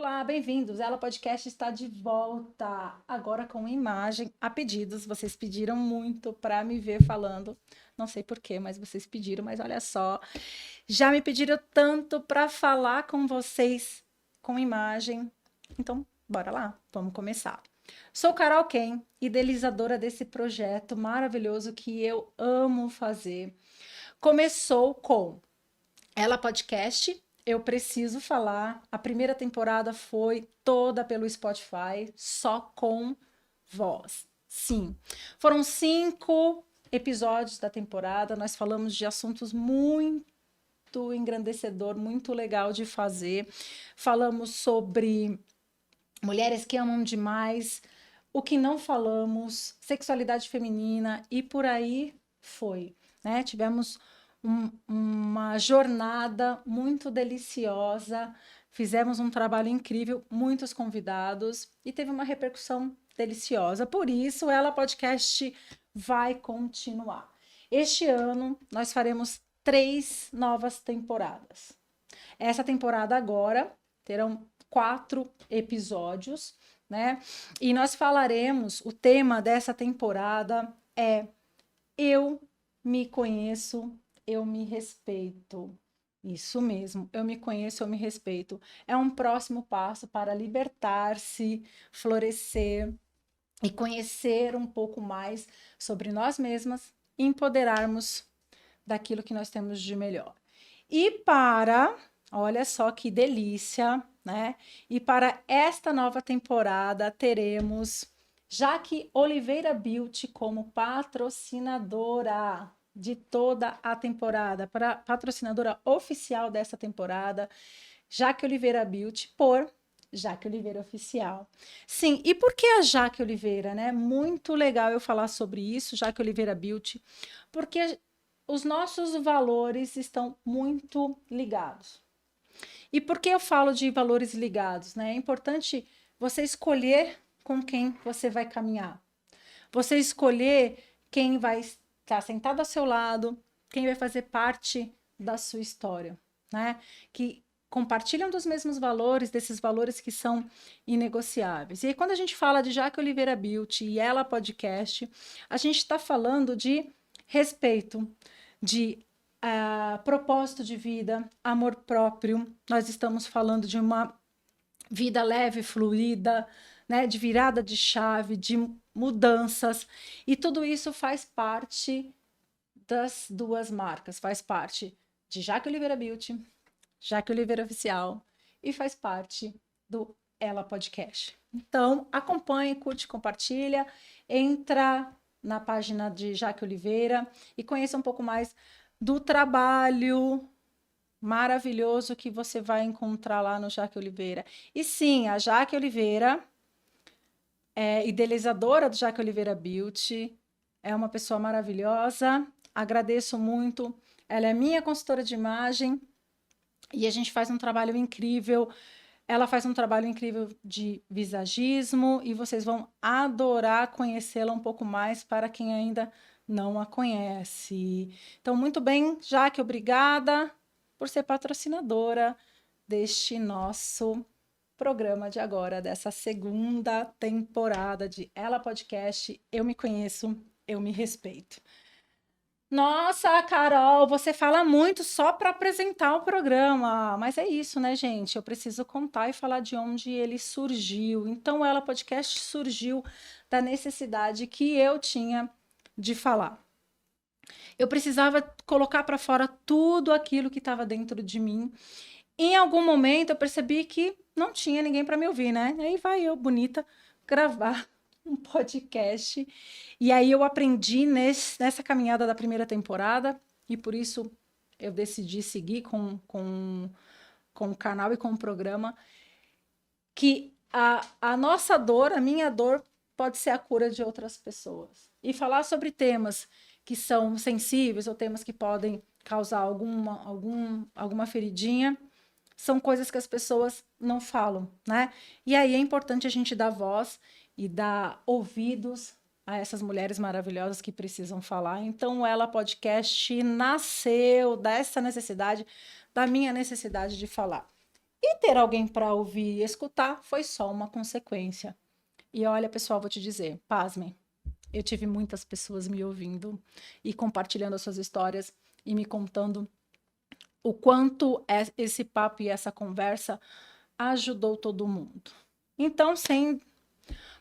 Olá, bem-vindos. Ela Podcast está de volta, agora com imagem a pedidos. Vocês pediram muito para me ver falando. Não sei por quê, mas vocês pediram, mas olha só, já me pediram tanto para falar com vocês com imagem. Então, bora lá, vamos começar. Sou Carol Ken, idealizadora desse projeto maravilhoso que eu amo fazer. Começou com Ela Podcast, eu preciso falar. A primeira temporada foi toda pelo Spotify, só com voz. Sim, foram 5 episódios da temporada. Nós falamos de assuntos muito engrandecedor, muito legal de fazer. Falamos sobre mulheres que amam demais, o que não falamos, sexualidade feminina e por aí foi, né? Tivemos uma jornada muito deliciosa, fizemos um trabalho incrível, muitos convidados e teve uma repercussão deliciosa. Por isso, Ela Podcast vai continuar. Este ano, nós faremos 3 novas temporadas. Essa temporada agora terão 4 episódios, né? E nós falaremos, o tema dessa temporada é Eu me conheço, eu me respeito. Isso mesmo, eu me conheço, eu me respeito. É um próximo passo para libertar-se, florescer e conhecer um pouco mais sobre nós mesmas e empoderarmos daquilo que nós temos de melhor. Olha só que delícia, né? E para esta nova temporada teremos Jaque Oliveira Beauty como patrocinadora de toda a temporada, para patrocinadora oficial dessa temporada, Jaque Oliveira Beauty por Jaque Oliveira Oficial. Sim, e por que a Jaque Oliveira, né? Muito legal eu falar sobre isso, Jaque Oliveira Beauty, porque os nossos valores estão muito ligados. E por que eu falo de valores ligados, né? É importante você escolher com quem você vai caminhar. Você escolher quem vai estar sentado ao seu lado, quem vai fazer parte da sua história, né? Que compartilham dos mesmos valores, desses valores que são inegociáveis. E aí, quando a gente fala de Jaque Oliveira Beauty e Ela Podcast, a gente está falando de respeito, de propósito de vida, amor próprio. Nós estamos falando de uma vida leve, fluida, né, de virada de chave, de mudanças, e tudo isso faz parte das 2 marcas, faz parte de Jaque Oliveira Beauty, Jaque Oliveira Oficial, e faz parte do Ela Podcast. Então, acompanhe, curte, compartilha, entra na página de Jaque Oliveira e conheça um pouco mais do trabalho maravilhoso que você vai encontrar lá no Jaque Oliveira. E sim, a Jaque Oliveira é idealizadora do Jaque Oliveira Beauty, é uma pessoa maravilhosa, agradeço muito. Ela é minha consultora de imagem e a gente faz um trabalho incrível. Ela faz um trabalho incrível de visagismo e vocês vão adorar conhecê-la um pouco mais para quem ainda não a conhece. Então, muito bem, Jaque, obrigada por ser patrocinadora deste nosso programa de agora, dessa segunda temporada de Ela Podcast. Eu me conheço, eu me respeito. Nossa, Carol, você fala muito só para apresentar o programa, mas é isso, né, gente? Eu preciso contar e falar de onde ele surgiu. Então, o Ela Podcast surgiu da necessidade que eu tinha de falar. Eu precisava colocar para fora tudo aquilo que estava dentro de mim. Em algum momento, eu percebi que não tinha ninguém para me ouvir, né? Aí vai eu, bonita, gravar um podcast. E aí eu aprendi nessa caminhada da primeira temporada, e por isso eu decidi seguir com o canal e com o programa, que a nossa dor, a minha dor, pode ser a cura de outras pessoas. E falar sobre temas que são sensíveis ou temas que podem causar alguma feridinha, são coisas que as pessoas não falam, né? E aí é importante a gente dar voz e dar ouvidos a essas mulheres maravilhosas que precisam falar. Então, o Ela Podcast nasceu dessa necessidade, da minha necessidade de falar. E ter alguém para ouvir e escutar foi só uma consequência. E olha, pessoal, vou te dizer, pasmem, eu tive muitas pessoas me ouvindo e compartilhando as suas histórias e me contando o quanto esse papo e essa conversa ajudou todo mundo. Então, sem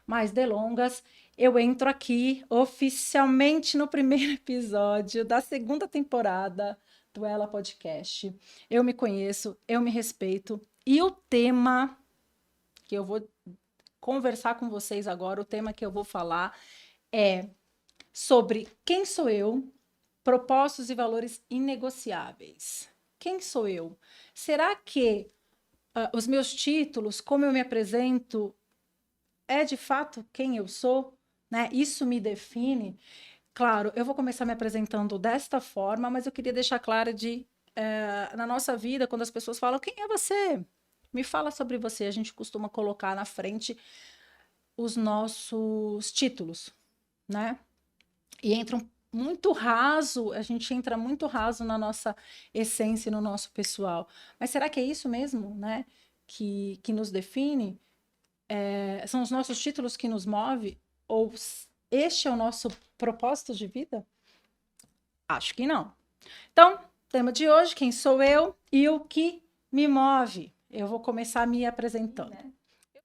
mais delongas, eu entro aqui oficialmente no primeiro episódio da segunda temporada do Ela Podcast. Eu me conheço, eu me respeito e o tema que eu vou conversar com vocês agora, o tema que eu vou falar é sobre quem sou eu, propósitos e valores inegociáveis. Quem sou eu? Será que os meus títulos, como eu me apresento, é de fato quem eu sou? Né? Isso me define? Claro, eu vou começar me apresentando desta forma, mas eu queria deixar claro na nossa vida, quando as pessoas falam, quem é você? Me fala sobre você. A gente costuma colocar na frente os nossos títulos, né? E entram muito raso, a gente entra muito raso na nossa essência, no nosso pessoal. Mas será que é isso mesmo, né? Que nos define? São os nossos títulos que nos move? Ou este é o nosso propósito de vida? Acho que não. Então, tema de hoje, quem sou eu e o que me move? Eu vou começar me apresentando.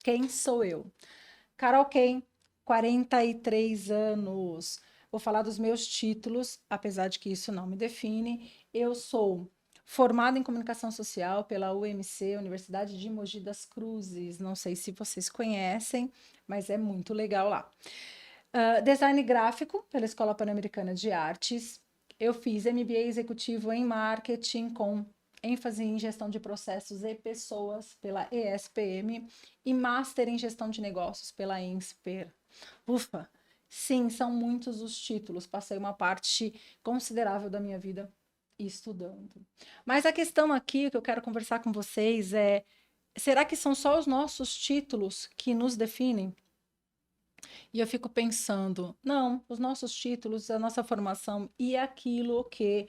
Quem sou eu? Carol Ken, 43 anos. Vou falar dos meus títulos, apesar de que isso não me define. Eu sou formada em comunicação social pela UMC, Universidade de Mogi das Cruzes. Não sei se vocês conhecem, mas é muito legal lá. Design gráfico pela Escola Pan-Americana de Artes. Eu fiz MBA executivo em marketing com ênfase em gestão de processos e pessoas pela ESPM e Master em gestão de negócios pela INSPER. Ufa! Sim, são muitos os títulos. Passei uma parte considerável da minha vida estudando. Mas a questão aqui que eu quero conversar com vocês é: será que são só os nossos títulos que nos definem? E eu fico pensando, não, os nossos títulos, a nossa formação e aquilo que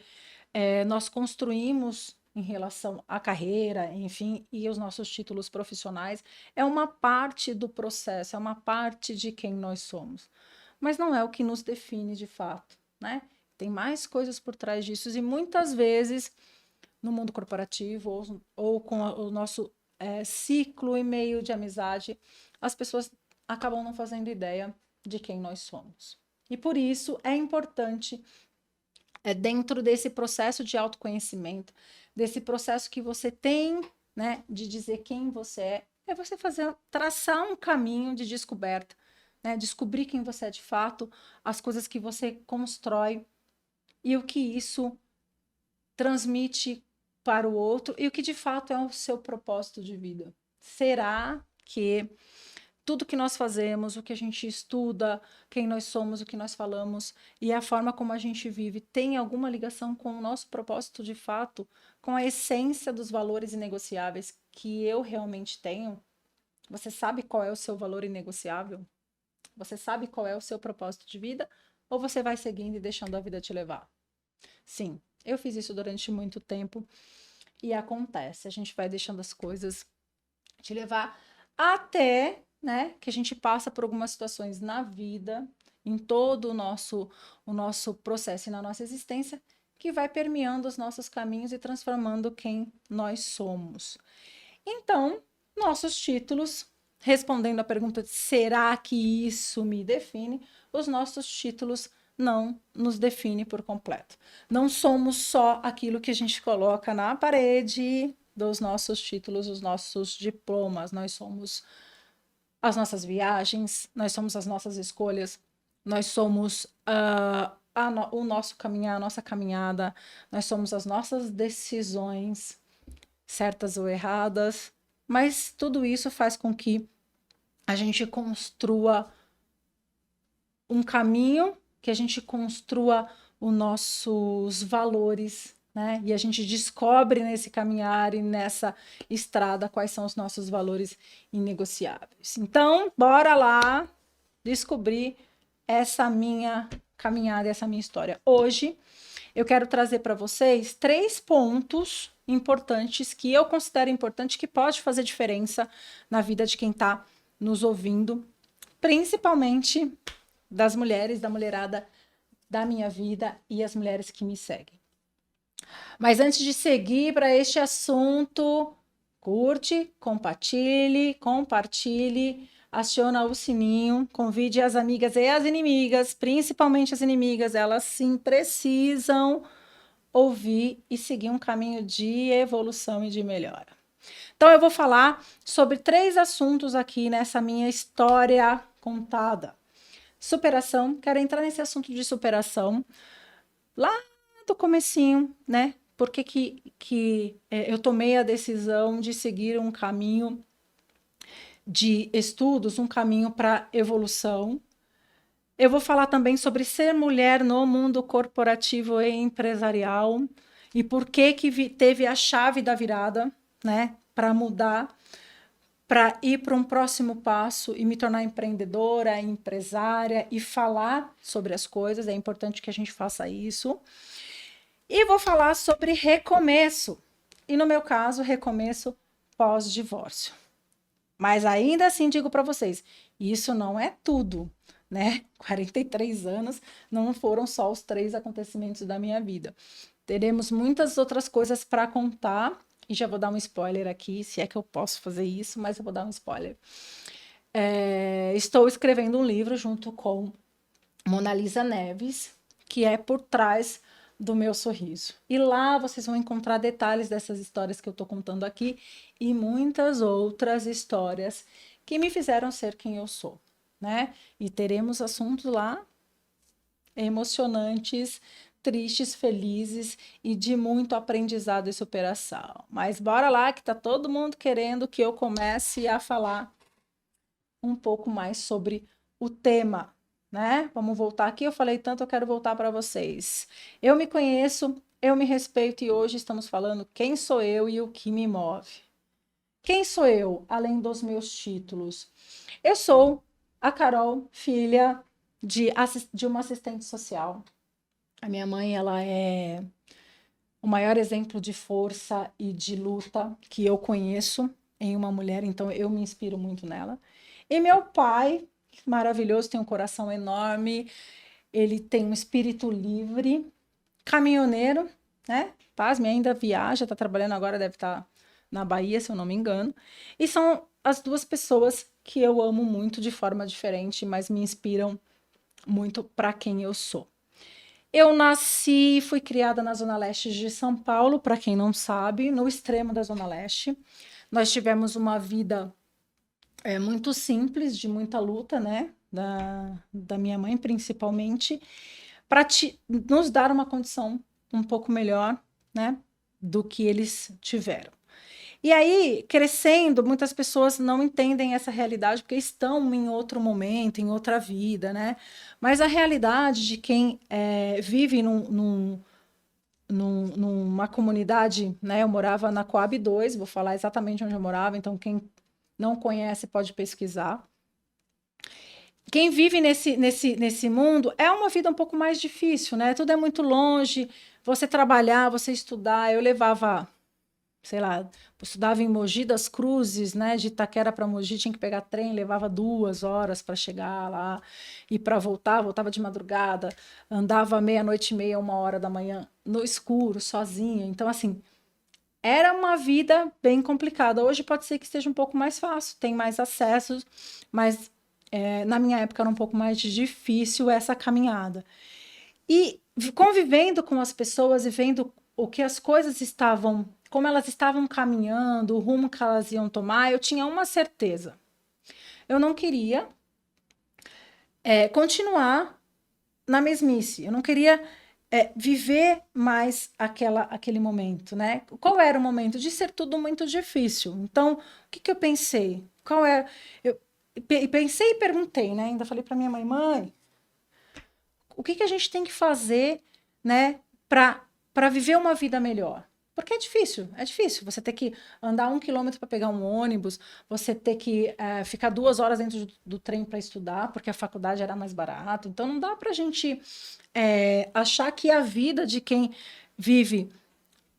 nós construímos em relação à carreira, enfim, e os nossos títulos profissionais, é uma parte do processo, é uma parte de quem nós somos. Mas não é o que nos define de fato, né? Tem mais coisas por trás disso, e muitas vezes, no mundo corporativo ou com o nosso ciclo e meio de amizade, as pessoas acabam não fazendo ideia de quem nós somos. E por isso é importante, dentro desse processo de autoconhecimento, desse processo que você tem, né, de dizer quem você é você traçar um caminho de descoberta, né, descobrir quem você é de fato, as coisas que você constrói e o que isso transmite para o outro e o que de fato é o seu propósito de vida. Será que tudo que nós fazemos, o que a gente estuda, quem nós somos, o que nós falamos e a forma como a gente vive tem alguma ligação com o nosso propósito de fato, com a essência dos valores inegociáveis que eu realmente tenho? Você sabe qual é o seu valor inegociável? Você sabe qual é o seu propósito de vida? Ou você vai seguindo e deixando a vida te levar? Sim, eu fiz isso durante muito tempo e acontece. A gente vai deixando as coisas te levar até, né, que a gente passa por algumas situações na vida, em todo o nosso processo e na nossa existência, que vai permeando os nossos caminhos e transformando quem nós somos. Então, nossos títulos, respondendo à pergunta de será que isso me define, os nossos títulos não nos define por completo. Não somos só aquilo que a gente coloca na parede dos nossos títulos, os nossos diplomas. Nós somos as nossas viagens, nós somos as nossas escolhas, nós somos o nosso caminhar, a nossa caminhada, nós somos as nossas decisões, certas ou erradas, mas tudo isso faz com que a gente construa um caminho, que a gente construa os nossos valores, né? E a gente descobre nesse caminhar e nessa estrada quais são os nossos valores inegociáveis. Então, bora lá descobrir essa minha caminhada, essa minha história. Hoje, eu quero trazer para vocês 3 pontos, importantes, que eu considero importante, que pode fazer diferença na vida de quem está nos ouvindo, principalmente das mulheres, da mulherada da minha vida e as mulheres que me seguem. Mas antes de seguir para este assunto, curte, compartilhe, aciona o sininho, convide as amigas e as inimigas, principalmente as inimigas, elas sim precisam ouvir e seguir um caminho de evolução e de melhora. Então eu vou falar sobre 3 assuntos aqui nessa minha história contada. Superação, quero entrar nesse assunto de superação lá do comecinho, né? Por que eu tomei a decisão de seguir um caminho de estudos, um caminho para evolução. Eu vou falar também sobre ser mulher no mundo corporativo e empresarial e por que teve a chave da virada, né, para mudar, para ir para um próximo passo e me tornar empreendedora, empresária e falar sobre as coisas. É importante que a gente faça isso. E vou falar sobre recomeço. E no meu caso, recomeço pós-divórcio. Mas ainda assim digo para vocês, isso não é tudo, né? 43 anos não foram só os 3 acontecimentos da minha vida. Teremos muitas outras coisas para contar, e já vou dar um spoiler aqui, se é que eu posso fazer isso, mas eu vou dar um spoiler. Estou escrevendo um livro junto com Mona Lisa Neves, que é Por Trás do Meu Sorriso. E lá vocês vão encontrar detalhes dessas histórias que eu estou contando aqui e muitas outras histórias que me fizeram ser quem eu sou, né? E teremos assuntos lá emocionantes, tristes, felizes e de muito aprendizado e superação. Mas bora lá que tá todo mundo querendo que eu comece a falar um pouco mais sobre o tema, né? Vamos voltar aqui, eu falei tanto, eu quero voltar para vocês. Eu me conheço, eu me respeito e hoje estamos falando quem sou eu e o que me move. Quem sou eu, além dos meus títulos? Eu sou a Carol, filha de uma assistente social. A minha mãe, ela é o maior exemplo de força e de luta que eu conheço em uma mulher, então eu me inspiro muito nela. E meu pai, maravilhoso, tem um coração enorme, ele tem um espírito livre, caminhoneiro, né? Pasme, ainda viaja, está trabalhando agora, deve estar na Bahia, se eu não me engano. E são as 2 pessoas que eu amo muito de forma diferente, mas me inspiram muito para quem eu sou. Eu nasci e fui criada na Zona Leste de São Paulo, para quem não sabe, no extremo da Zona Leste. Nós tivemos uma vida muito simples, de muita luta, né? Da minha mãe, principalmente, para nos dar uma condição um pouco melhor, né? Do que eles tiveram. E aí, crescendo, muitas pessoas não entendem essa realidade porque estão em outro momento, em outra vida, né? Mas a realidade de quem vive numa comunidade, né? Eu morava na Coab 2, vou falar exatamente onde eu morava, então quem não conhece pode pesquisar. Quem vive nesse mundo é uma vida um pouco mais difícil, né? Tudo é muito longe, você trabalhar, você estudar. Eu levava, sei lá, eu estudava em Mogi das Cruzes, né? De Itaquera para Mogi, tinha que pegar trem, levava 2 horas para chegar lá e para voltar, voltava de madrugada, andava 00:30, 1h da manhã, no escuro, sozinha. Então, assim, era uma vida bem complicada. Hoje pode ser que esteja um pouco mais fácil, tem mais acessos, mas na minha época era um pouco mais difícil essa caminhada. E convivendo com as pessoas e vendo o que as coisas estavam, como elas estavam caminhando, o rumo que elas iam tomar, eu tinha uma certeza. Eu não queria continuar na mesmice. Eu não queria viver mais aquele momento, né? Qual era o momento? De ser tudo muito difícil. Então, o que eu pensei? Eu pensei e perguntei, né? Ainda falei para minha mãe, mãe, o que a gente tem que fazer, né, para viver uma vida melhor? Porque é difícil. Você ter que andar 1 quilômetro para pegar um ônibus, você ter que ficar 2 horas dentro do trem para estudar, porque a faculdade era mais barato. Então, não dá para a gente achar que a vida de quem vive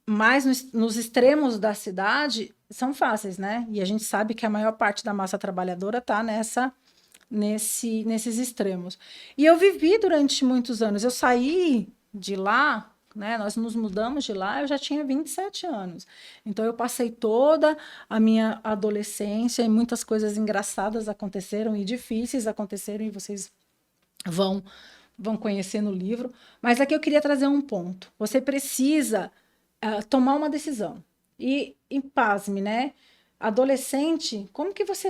mais nos extremos da cidade são fáceis, né? E a gente sabe que a maior parte da massa trabalhadora está nesses extremos. E eu vivi durante muitos anos. Eu saí de lá, né? Nós nos mudamos de lá, eu já tinha 27 anos. Então eu passei toda a minha adolescência e muitas coisas engraçadas aconteceram e difíceis aconteceram e vocês vão conhecer no livro. Mas aqui eu queria trazer um ponto. Você precisa tomar uma decisão. E pasme, né? Adolescente, como que você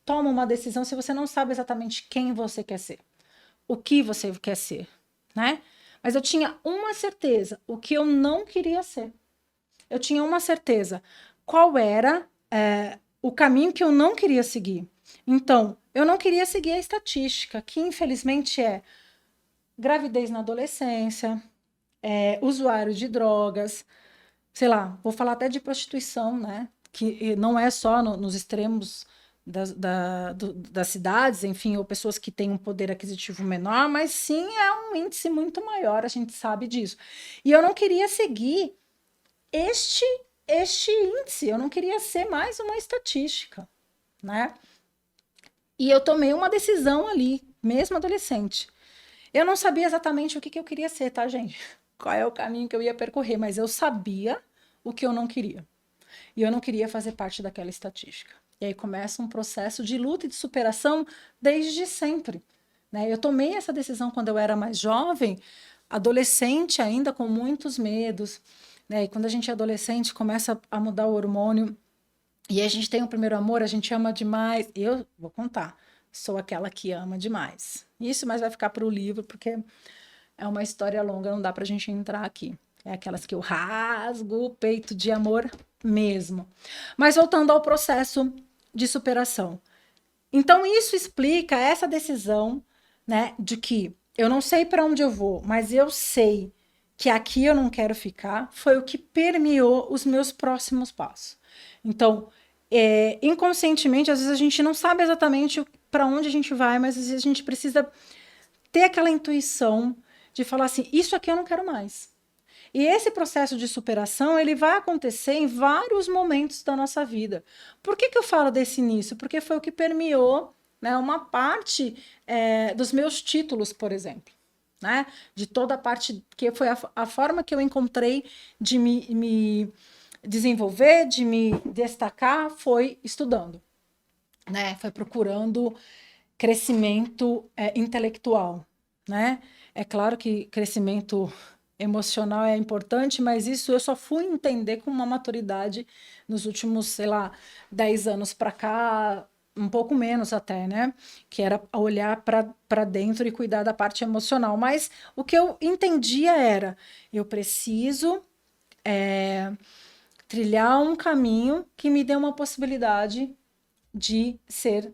toma uma decisão se você não sabe exatamente quem você quer ser? O que você quer ser, né? Mas eu tinha uma certeza, o que eu não queria ser. Eu tinha uma certeza, qual era o caminho que eu não queria seguir. Então, eu não queria seguir a estatística, que infelizmente é gravidez na adolescência, usuário de drogas, sei lá, vou falar até de prostituição, né? Que não é só nos extremos das cidades, enfim, ou pessoas que têm um poder aquisitivo menor, mas sim é um índice muito maior, a gente sabe disso. E eu não queria seguir este índice, eu não queria ser mais uma estatística, né? E eu tomei uma decisão ali, mesmo adolescente. Eu não sabia exatamente o que eu queria ser, tá, gente? Qual é o caminho que eu ia percorrer, mas eu sabia o que eu não queria. E eu não queria fazer parte daquela estatística. E aí começa um processo de luta e de superação desde sempre, né? Eu tomei essa decisão quando eu era mais jovem, adolescente ainda, com muitos medos, né? E quando a gente é adolescente, começa a mudar o hormônio e a gente tem o primeiro amor, a gente ama demais. Eu vou contar, sou aquela que ama demais. Isso, mas vai ficar para o livro, porque é uma história longa, não dá para a gente entrar aqui. É aquelas que eu rasgo o peito de amor mesmo. Mas voltando ao processo de superação. Então, isso explica essa decisão, né, de que eu não sei para onde eu vou, mas eu sei que aqui eu não quero ficar, foi o que permeou os meus próximos passos. Então, inconscientemente, às vezes a gente não sabe exatamente para onde a gente vai, mas às vezes a gente precisa ter aquela intuição de falar assim, isso aqui eu não quero mais. E esse processo de superação, ele vai acontecer em vários momentos da nossa vida. Por que eu falo desse início? Porque foi o que permeou, né, uma parte dos meus títulos, por exemplo. Né? De toda a parte, que foi a forma que eu encontrei de me desenvolver, de me destacar, foi estudando. Né? Foi procurando crescimento intelectual. Né? É claro que crescimento emocional é importante, mas isso eu só fui entender com uma maturidade nos últimos, sei lá, 10 anos para cá, um pouco menos até, né? Que era olhar para dentro e cuidar da parte emocional. Mas o que eu entendia era, eu preciso trilhar um caminho que me dê uma possibilidade de ser,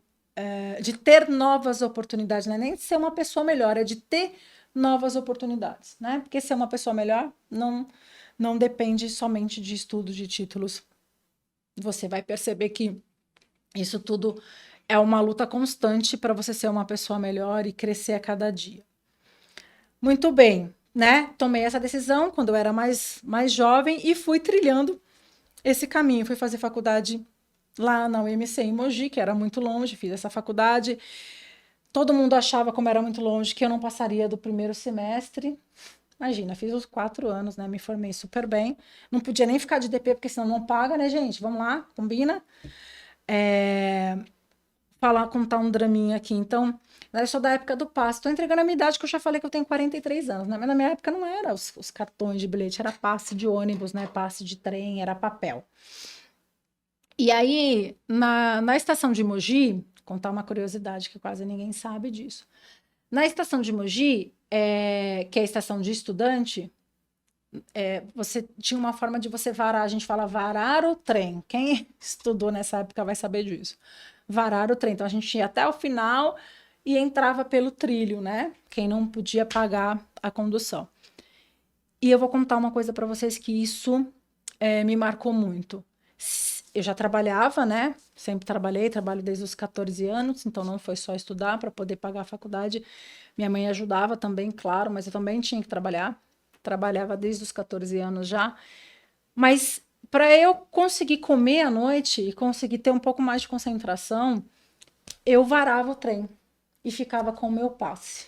de ter novas oportunidades, não é nem de ser uma pessoa melhor, é de ter novas oportunidades, né? Porque ser uma pessoa melhor não depende somente de estudos, de títulos. Você vai perceber que isso tudo é uma luta constante para você ser uma pessoa melhor e crescer a cada dia. Muito bem, né? Tomei essa decisão quando eu era mais jovem e fui trilhando esse caminho. Fui fazer faculdade lá na UMC em Mogi, que era muito longe, fiz essa faculdade. Todo mundo achava, como era muito longe, que eu não passaria do primeiro semestre. Imagina, fiz os 4 anos, né? Me formei super bem. Não podia nem ficar de DP, porque senão não paga, né, gente? Vamos lá, combina. Contar um draminha aqui. Então, eu sou da época do passe. Estou entregando a minha idade, que eu já falei que eu tenho 43 anos, né? Mas na minha época não era os cartões de bilhete, era passe de ônibus, né? Passe de trem, era papel. E aí, na estação de Mogi, contar uma curiosidade que quase ninguém sabe disso. Na estação de Mogi, que é a estação de estudante, você tinha uma forma de você varar, a gente fala varar o trem. Quem estudou nessa época vai saber disso. Varar o trem. Então a gente ia até o final e entrava pelo trilho, né? Quem não podia pagar a condução. E eu vou contar uma coisa para vocês que isso me marcou muito. Eu já trabalhava, né? Sempre trabalho desde os 14 anos, então não foi só estudar para poder pagar a faculdade. Minha mãe ajudava também, claro, mas eu também tinha que trabalhar. Trabalhava desde os 14 anos já. Mas para eu conseguir comer à noite e conseguir ter um pouco mais de concentração, eu varava o trem e ficava com o meu passe.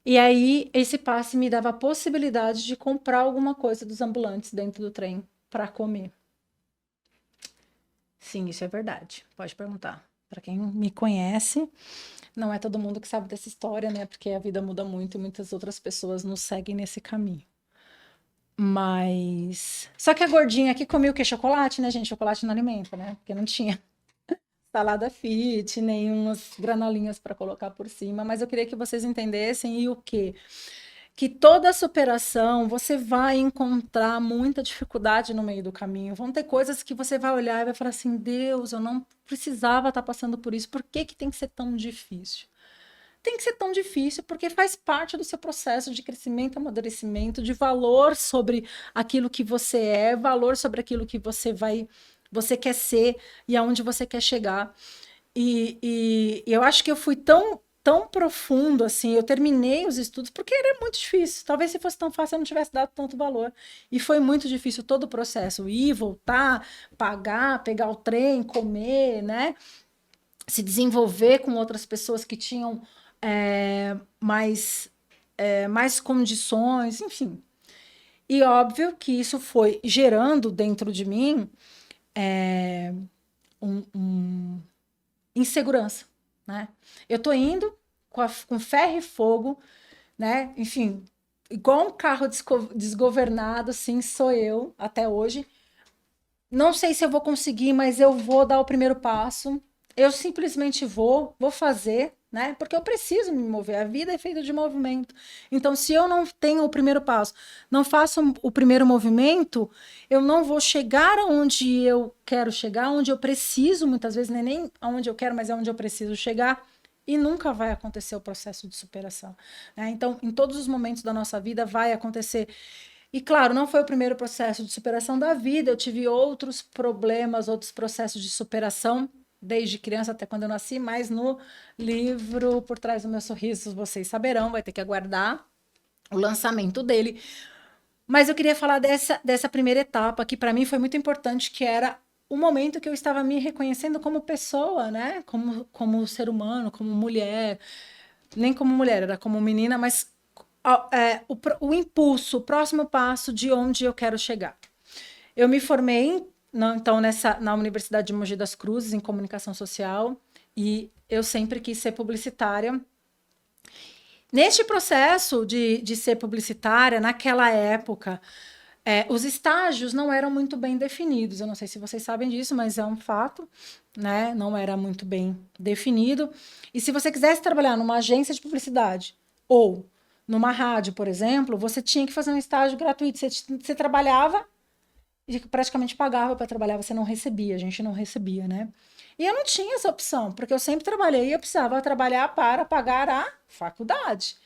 E aí, esse passe me dava a possibilidade de comprar alguma coisa dos ambulantes dentro do trem para comer. Sim, isso é verdade. Pode perguntar. Para quem me conhece, não é todo mundo que sabe dessa história, né? Porque a vida muda muito e muitas outras pessoas nos seguem nesse caminho. Mas. Só que a gordinha aqui comia o quê? Chocolate, né, gente? Chocolate não alimenta, né? Porque não tinha salada fit, nem umas granolinhas para colocar por cima. Mas eu queria que vocês entendessem e o quê? Que toda superação você vai encontrar muita dificuldade no meio do caminho. Vão ter coisas que você vai olhar e vai falar assim: Deus, eu não precisava estar passando por isso. Por que que tem que ser tão difícil? Tem que ser tão difícil porque faz parte do seu processo de crescimento, amadurecimento, de valor sobre aquilo que você é, valor sobre aquilo que você quer ser e aonde você quer chegar. E eu acho que eu fui tão profundo assim, eu terminei os estudos porque era muito difícil. Talvez se fosse tão fácil eu não tivesse dado tanto valor. E foi muito difícil todo o processo, ir, voltar, pagar, pegar o trem, comer, né? Se desenvolver com outras pessoas que tinham mais condições, enfim. E óbvio que isso foi gerando dentro de mim um insegurança, né? Eu tô indo com ferro e fogo, né? Enfim, igual um carro desgovernado, sim, sou eu até hoje. Não sei se eu vou conseguir, mas eu vou dar o primeiro passo. Eu simplesmente vou fazer, né? Porque eu preciso me mover. A vida é feita de movimento. Então, se eu não tenho o primeiro passo, não faço o primeiro movimento, eu não vou chegar aonde eu quero chegar, onde eu preciso, muitas vezes, não é nem aonde eu quero, mas é onde eu preciso chegar. E nunca vai acontecer o processo de superação, né? Então, em todos os momentos da nossa vida vai acontecer. E claro, não foi o primeiro processo de superação da vida, eu tive outros problemas, outros processos de superação, desde criança até quando eu nasci, mas no livro Por Trás do Meu Sorriso, vocês saberão, vai ter que aguardar o lançamento dele. Mas eu queria falar dessa primeira etapa, que para mim foi muito importante, que era o momento que eu estava me reconhecendo como pessoa, né? Como ser humano, como mulher, nem como mulher, era como menina, mas o impulso, o próximo passo de onde eu quero chegar. Eu me formei, então, na Universidade de Mogi das Cruzes, em comunicação social, e eu sempre quis ser publicitária. Neste processo de ser publicitária, naquela época, os estágios não eram muito bem definidos. Eu não sei se vocês sabem disso, mas é um fato, né? Não era muito bem definido. E se você quisesse trabalhar numa agência de publicidade ou numa rádio, por exemplo, você tinha que fazer um estágio gratuito. Você trabalhava e praticamente pagava para trabalhar, você não recebia, a gente não recebia, né? E eu não tinha essa opção, porque eu sempre trabalhei e eu precisava trabalhar para pagar a faculdade.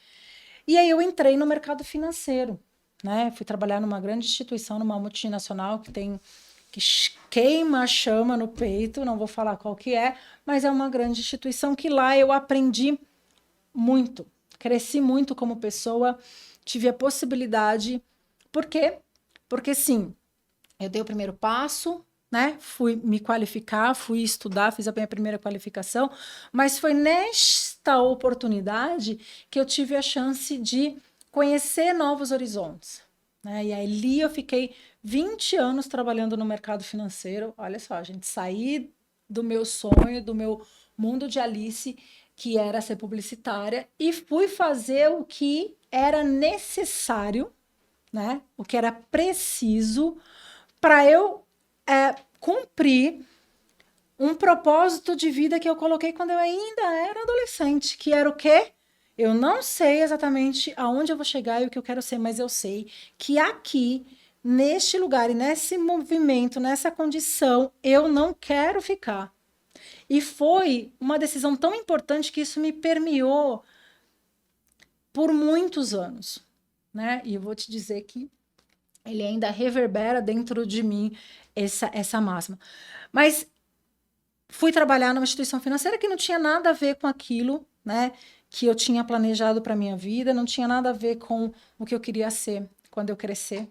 E aí eu entrei no mercado financeiro, né? Fui trabalhar numa grande instituição, numa multinacional que queima a chama no peito, não vou falar qual que é, mas é uma grande instituição que lá eu aprendi muito, cresci muito como pessoa, tive a possibilidade. Por quê? Porque sim, eu dei o primeiro passo, né? Fui me qualificar, fui estudar, fiz a minha primeira qualificação, mas foi nesta oportunidade que eu tive a chance de conhecer novos horizontes, né? E ali eu fiquei 20 anos trabalhando no mercado financeiro. Olha só, gente, saí do meu sonho, do meu mundo de Alice, que era ser publicitária, e fui fazer o que era necessário, né? O que era preciso para eu cumprir um propósito de vida que eu coloquei quando eu ainda era adolescente, que era o quê? Eu não sei exatamente aonde eu vou chegar e o que eu quero ser, mas eu sei que aqui, neste lugar e nesse movimento, nessa condição, eu não quero ficar. E foi uma decisão tão importante que isso me permeou por muitos anos, né? E eu vou te dizer que ele ainda reverbera dentro de mim essa máxima. Mas fui trabalhar numa instituição financeira que não tinha nada a ver com aquilo, né, que eu tinha planejado para minha vida, não tinha nada a ver com o que eu queria ser quando eu crescer.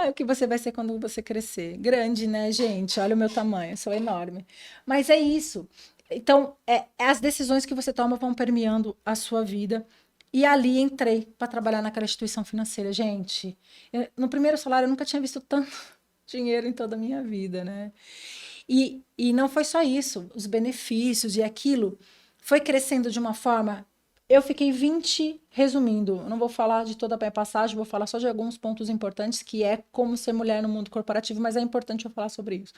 Ah, o que você vai ser quando você crescer? Grande, né, gente? Olha o meu tamanho, eu sou enorme. Mas é isso. Então, as decisões que você toma vão permeando a sua vida. E ali entrei para trabalhar naquela instituição financeira. Gente, no primeiro salário eu nunca tinha visto tanto dinheiro em toda a minha vida, né? E não foi só isso, os benefícios e aquilo foi crescendo de uma forma. Eu fiquei 20, resumindo, não vou falar de toda a minha passagem, vou falar só de alguns pontos importantes, que é como ser mulher no mundo corporativo, mas é importante eu falar sobre isso.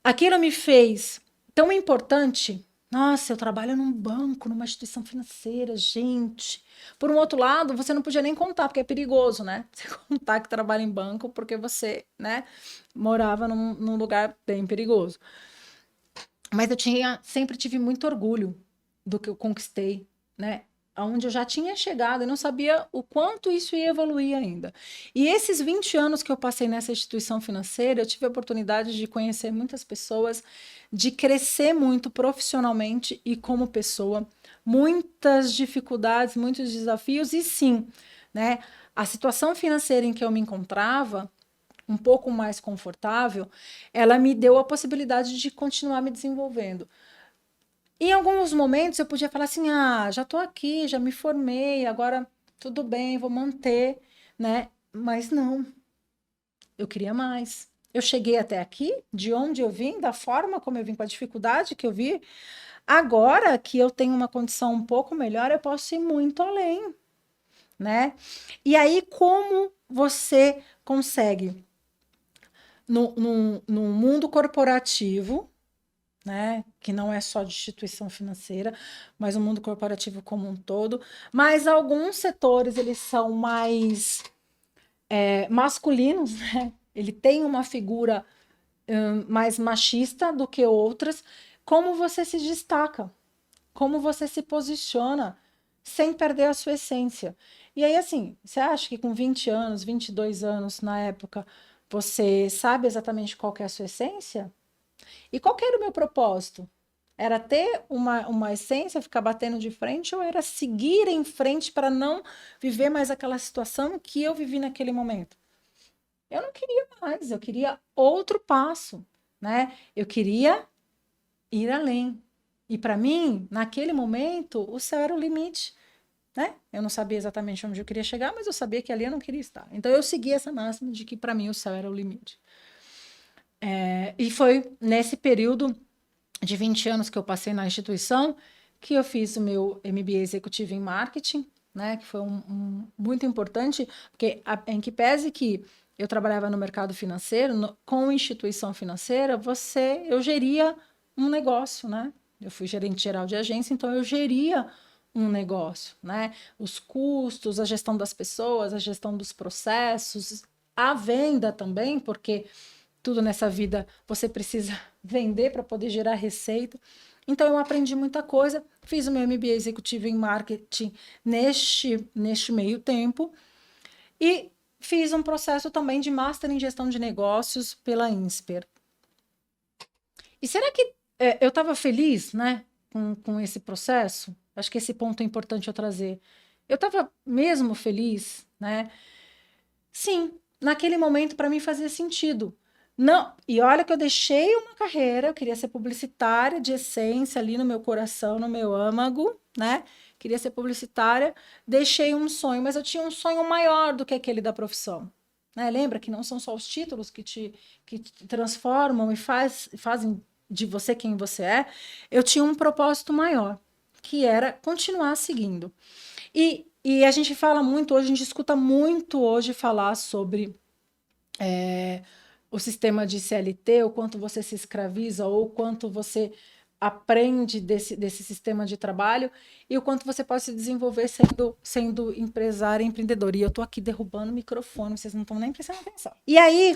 Aquilo me fez tão importante. Nossa, eu trabalho num banco, numa instituição financeira, gente. Por um outro lado, você não podia nem contar, porque é perigoso, né? Você contar que trabalha em banco, porque você, né, morava num lugar bem perigoso. Mas eu sempre tive muito orgulho do que eu conquistei, né? Onde eu já tinha chegado e não sabia o quanto isso ia evoluir ainda. E esses 20 anos que eu passei nessa instituição financeira, eu tive a oportunidade de conhecer muitas pessoas, de crescer muito profissionalmente e como pessoa, muitas dificuldades, muitos desafios, e sim, né? A situação financeira em que eu me encontrava, um pouco mais confortável, ela me deu a possibilidade de continuar me desenvolvendo. Em alguns momentos eu podia falar assim: ah, já estou aqui, já me formei, agora tudo bem, vou manter, né? Mas não, eu queria mais. Eu cheguei até aqui, de onde eu vim, da forma como eu vim, com a dificuldade que eu vi. Agora que eu tenho uma condição um pouco melhor, eu posso ir muito além, né? E aí, como você consegue, no mundo corporativo, né, que não é só de instituição financeira, mas o mundo corporativo como um todo, mas alguns setores eles são mais masculinos, né? Ele tem uma figura mais machista do que outras. Como você se destaca? Como você se posiciona sem perder a sua essência? E aí, assim, você acha que com 20 anos, 22 anos na época, você sabe exatamente qual que é a sua essência? E qual que era o meu propósito? Era ter uma essência, ficar batendo de frente, ou era seguir em frente para não viver mais aquela situação que eu vivi naquele momento? Eu não queria mais, eu queria outro passo, né? Eu queria ir além. E para mim, naquele momento, o céu era o limite, né? Eu não sabia exatamente onde eu queria chegar, mas eu sabia que ali eu não queria estar. Então eu segui essa máxima de que para mim o céu era o limite. E foi nesse período de 20 anos que eu passei na instituição, que eu fiz o meu MBA executivo em marketing, né, que foi muito importante, porque em que pese que eu trabalhava no mercado financeiro, com instituição financeira, eu geria um negócio, né? Eu fui gerente geral de agência, então eu geria um negócio, né? Os custos, a gestão das pessoas, a gestão dos processos, a venda também, porque tudo nessa vida você precisa vender para poder gerar receita. Então eu aprendi muita coisa, fiz o meu MBA executivo em marketing neste meio tempo e fiz um processo também de Master em Gestão de Negócios pela INSPER. E será que eu estava feliz, né, com esse processo? Acho que esse ponto é importante eu trazer. Eu estava mesmo feliz, né? Sim, naquele momento para mim fazia sentido. Não, e olha que eu deixei uma carreira, eu queria ser publicitária de essência ali no meu coração, no meu âmago, né? Queria ser publicitária, deixei um sonho, mas eu tinha um sonho maior do que aquele da profissão. Né? Lembra que não são só os títulos que te transformam e fazem de você quem você é. Eu tinha um propósito maior, que era continuar seguindo. E a gente fala muito hoje, a gente escuta muito hoje falar sobre o sistema de CLT, o quanto você se escraviza ou o quanto você aprende desse sistema de trabalho e o quanto você pode se desenvolver sendo empresário e empreendedor. E eu estou aqui derrubando o microfone, vocês não estão nem prestando atenção. E aí,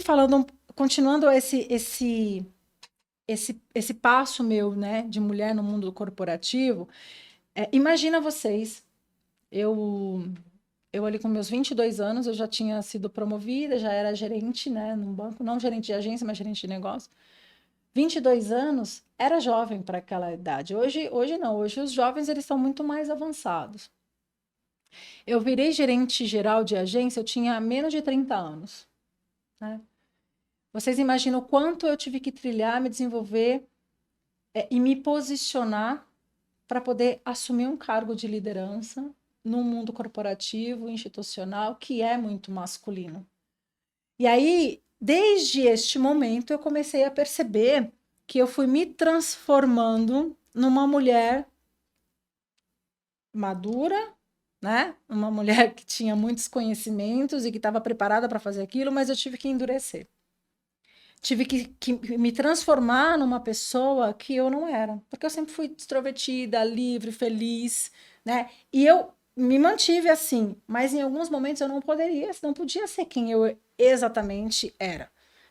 continuando esse passo meu, né, de mulher no mundo corporativo, imagina vocês, eu ali com meus 22 anos, eu já tinha sido promovida, já era gerente, né, num banco, não gerente de agência, mas gerente de negócio. 22 anos era jovem para aquela idade. Hoje não, hoje os jovens eles são muito mais avançados. Eu virei gerente geral de agência, eu tinha menos de 30 anos. né? Vocês imaginam o quanto eu tive que trilhar, me desenvolver e me posicionar para poder assumir um cargo de liderança num mundo corporativo, institucional, que é muito masculino. E aí, desde este momento, eu comecei a perceber que eu fui me transformando numa mulher madura, né? Uma mulher que tinha muitos conhecimentos e que estava preparada para fazer aquilo, mas eu tive que endurecer. Tive que me transformar numa pessoa que eu não era, porque eu sempre fui extrovertida, livre, feliz, né? E eu me mantive assim, mas em alguns momentos eu não podia ser quem eu exatamente era,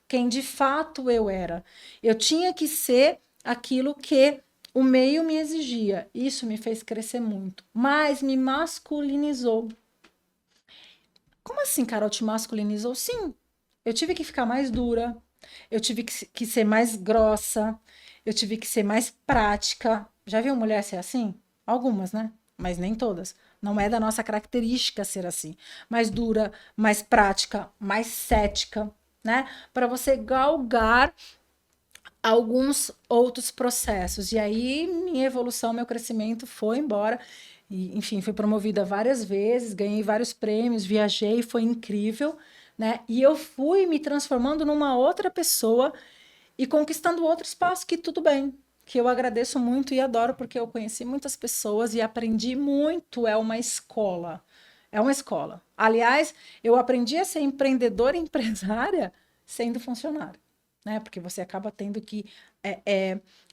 quem de fato eu era. Eu tinha que ser aquilo que o meio me exigia. Isso me fez crescer muito, mas me masculinizou. Como assim, Carol, te masculinizou? Sim, eu tive que ficar mais dura, eu tive que ser mais grossa, eu tive que ser mais prática. Já viu mulher ser assim? Algumas, né? Mas nem todas. Não é da nossa característica ser assim. Mais dura, mais prática, mais cética, né? Para você galgar alguns outros processos. E aí, minha evolução, meu crescimento foi embora. E, enfim, fui promovida várias vezes, ganhei vários prêmios, viajei, foi incrível, né? E eu fui me transformando numa outra pessoa e conquistando outro espaço que tudo bem, que eu agradeço muito e adoro, porque eu conheci muitas pessoas e aprendi muito. É uma escola. É uma escola. Aliás, eu aprendi a ser empreendedora e empresária sendo funcionária, né? Porque você acaba tendo que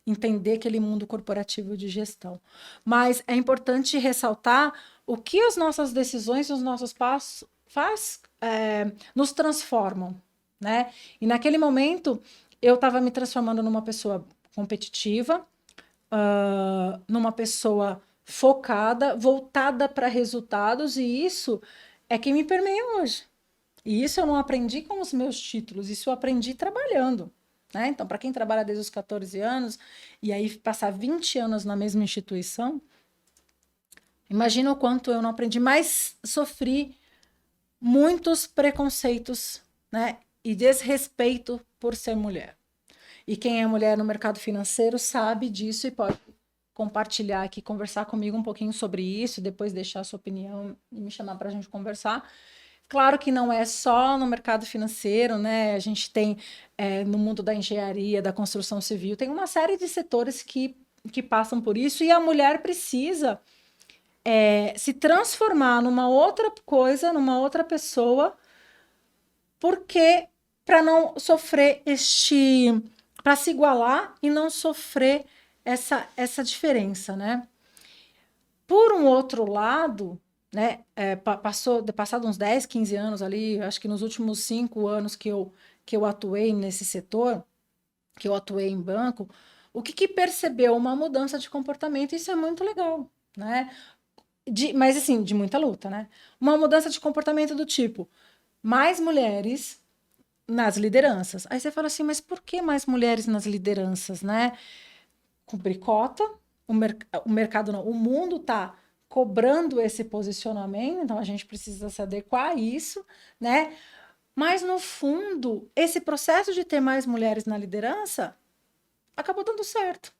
entender aquele mundo corporativo de gestão. Mas é importante ressaltar o que as nossas decisões, os nossos passos nos transformam, né? E naquele momento eu estava me transformando numa pessoa competitiva, numa pessoa focada, voltada para resultados, e isso é que me permeia hoje. E isso eu não aprendi com os meus títulos, isso eu aprendi trabalhando. Né? Então, para quem trabalha desde os 14 anos e aí passar 20 anos na mesma instituição, imagina o quanto eu não aprendi, mas sofri muitos preconceitos, né? E desrespeito por ser mulher. E quem é mulher no mercado financeiro sabe disso e pode compartilhar aqui, conversar comigo um pouquinho sobre isso, depois deixar a sua opinião e me chamar para a gente conversar. Claro que não é só no mercado financeiro, né? A gente tem no mundo da engenharia, da construção civil, tem uma série de setores que passam por isso, e a mulher precisa se transformar numa outra coisa, numa outra pessoa, porque para não sofrer para se igualar e não sofrer essa diferença, né? Por um outro lado, né, passado uns 10, 15 anos ali, acho que nos últimos 5 anos que eu atuei nesse setor, que eu atuei em banco, o que percebeu? Uma mudança de comportamento, isso é muito legal, né? Mas assim, de muita luta, né? Uma mudança de comportamento do tipo, mais mulheres nas lideranças. Aí você fala assim, mas por que mais mulheres nas lideranças, né? Cumprir cota, o mercado não, o mundo está cobrando esse posicionamento, então a gente precisa se adequar a isso, né? Mas no fundo, esse processo de ter mais mulheres na liderança acabou dando certo.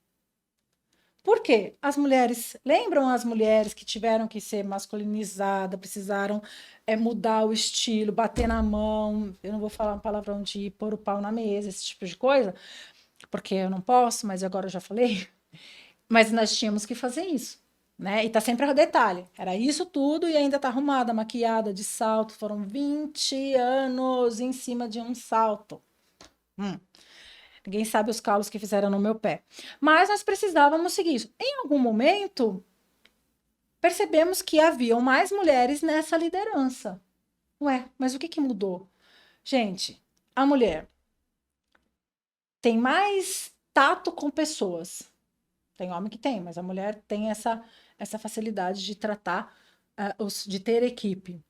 Por quê? As mulheres, lembram as mulheres que tiveram que ser masculinizadas, precisaram mudar o estilo, bater na mão, eu não vou falar um palavrão de pôr o pau na mesa, esse tipo de coisa, porque eu não posso, mas agora eu já falei. Mas nós tínhamos que fazer isso, né? E tá sempre o detalhe. Era isso tudo e ainda tá arrumada, maquiada, de salto. Foram 20 anos em cima de um salto. Ninguém sabe os calos que fizeram no meu pé. Mas nós precisávamos seguir isso. Em algum momento, percebemos que haviam mais mulheres nessa liderança. Ué, mas o que mudou? Gente, a mulher tem mais tato com pessoas. Tem homem que tem, mas a mulher tem essa facilidade de tratar, de ter equipe.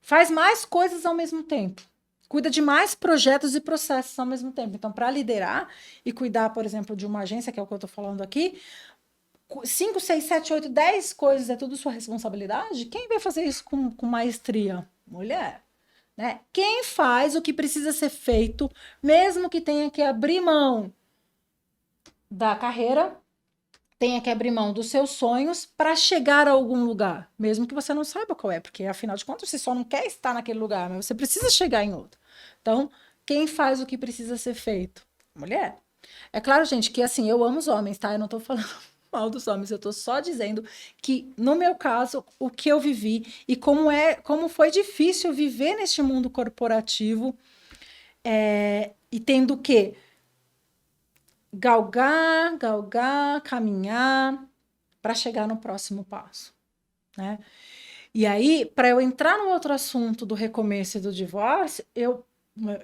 Faz mais coisas ao mesmo tempo. Cuida de mais projetos e processos ao mesmo tempo. Então, para liderar e cuidar, por exemplo, de uma agência, que é o que eu estou falando aqui, 5, 6, 7, 8, 10 coisas é tudo sua responsabilidade? Quem vai fazer isso com maestria? Mulher. né? Quem faz o que precisa ser feito, mesmo que tenha que abrir mão da carreira, tenha que abrir mão dos seus sonhos para chegar a algum lugar, mesmo que você não saiba qual é, porque afinal de contas você só não quer estar naquele lugar, mas você precisa chegar em outro. Então, quem faz o que precisa ser feito? Mulher. É claro, gente, que assim, eu amo os homens, tá? Eu não tô falando mal dos homens, eu tô só dizendo que, no meu caso, o que eu vivi e como foi difícil viver neste mundo corporativo, e tendo que galgar, caminhar para chegar no próximo passo, né? E aí, para eu entrar no outro assunto do recomeço e do divórcio,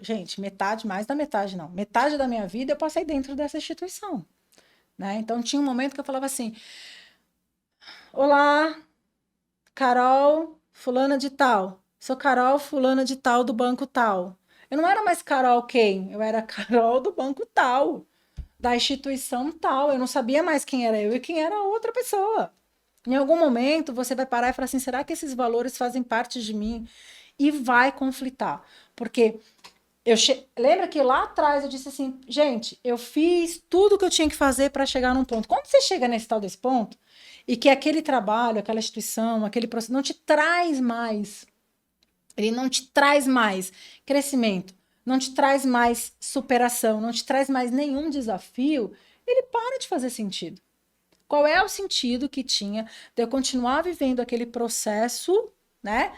gente, mais da metade não, metade da minha vida eu passei dentro dessa instituição, né? Então tinha um momento que eu falava assim: olá, Carol, fulana de tal. Sou Carol, fulana de tal do banco tal. Eu não era mais Carol quem? Eu era Carol do banco tal, da instituição tal. Eu não sabia mais quem era eu e quem era a outra pessoa. Em algum momento você vai parar e falar assim: será que esses valores fazem parte de mim? E vai conflitar. Porque lembra que lá atrás eu disse assim: gente, eu fiz tudo o que eu tinha que fazer para chegar num ponto. Quando você chega nesse tal desse ponto, e que aquele trabalho, aquela instituição, aquele processo não te traz mais, ele não te traz mais crescimento, não te traz mais superação, não te traz mais nenhum desafio, ele para de fazer sentido. Qual é o sentido que tinha de eu continuar vivendo aquele processo, né?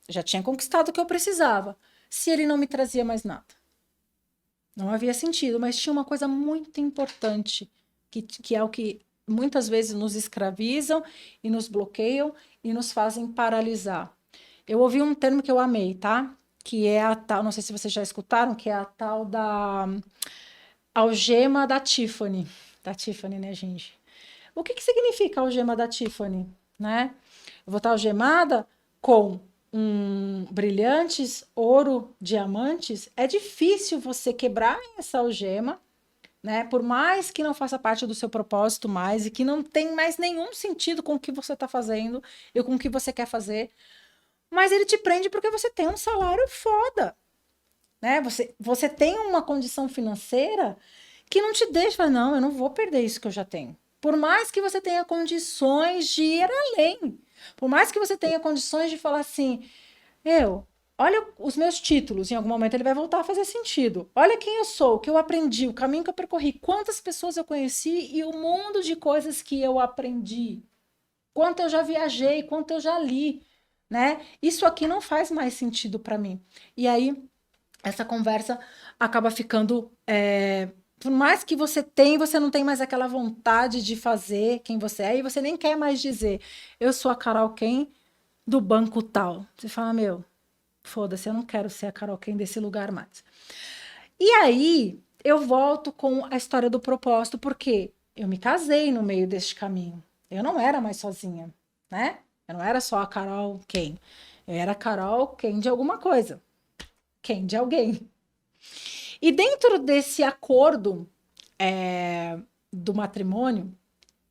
Já tinha conquistado o que eu precisava, se ele não me trazia mais nada. Não havia sentido, mas tinha uma coisa muito importante, que é o que muitas vezes nos escravizam e nos bloqueiam e nos fazem paralisar. Eu ouvi um termo que eu amei, tá? Que é a tal, não sei se vocês já escutaram, que é a tal da algema da Tiffany. Da Tiffany, né, gente? O que significa a algema da Tiffany, né? Eu vou estar algemada com brilhantes, ouro, diamantes. É difícil você quebrar essa algema, né? Por mais que não faça parte do seu propósito mais e que não tem mais nenhum sentido com o que você está fazendo e com o que você quer fazer, mas ele te prende porque você tem um salário foda, né? Você tem uma condição financeira que não te deixa falar: não, eu não vou perder isso que eu já tenho. Por mais que você tenha condições de ir além, por mais que você tenha condições de falar assim: olha os meus títulos, em algum momento ele vai voltar a fazer sentido. Olha quem eu sou, o que eu aprendi, o caminho que eu percorri, quantas pessoas eu conheci e o mundo de coisas que eu aprendi. Quanto eu já viajei, quanto eu já li, né? Isso aqui não faz mais sentido para mim. E aí essa conversa acaba ficando, por mais que você não tem mais aquela vontade de fazer quem você é, e você nem quer mais dizer: eu sou a Carol quem do banco tal. Você fala: meu, foda-se, eu não quero ser a Carol quem desse lugar mais. E aí eu volto com a história do propósito, porque eu me casei no meio deste caminho. Eu não era mais sozinha, né? Eu não era só a Carol quem. Eu era a Carol quem de alguma coisa. Quem de alguém. E dentro desse acordo do matrimônio,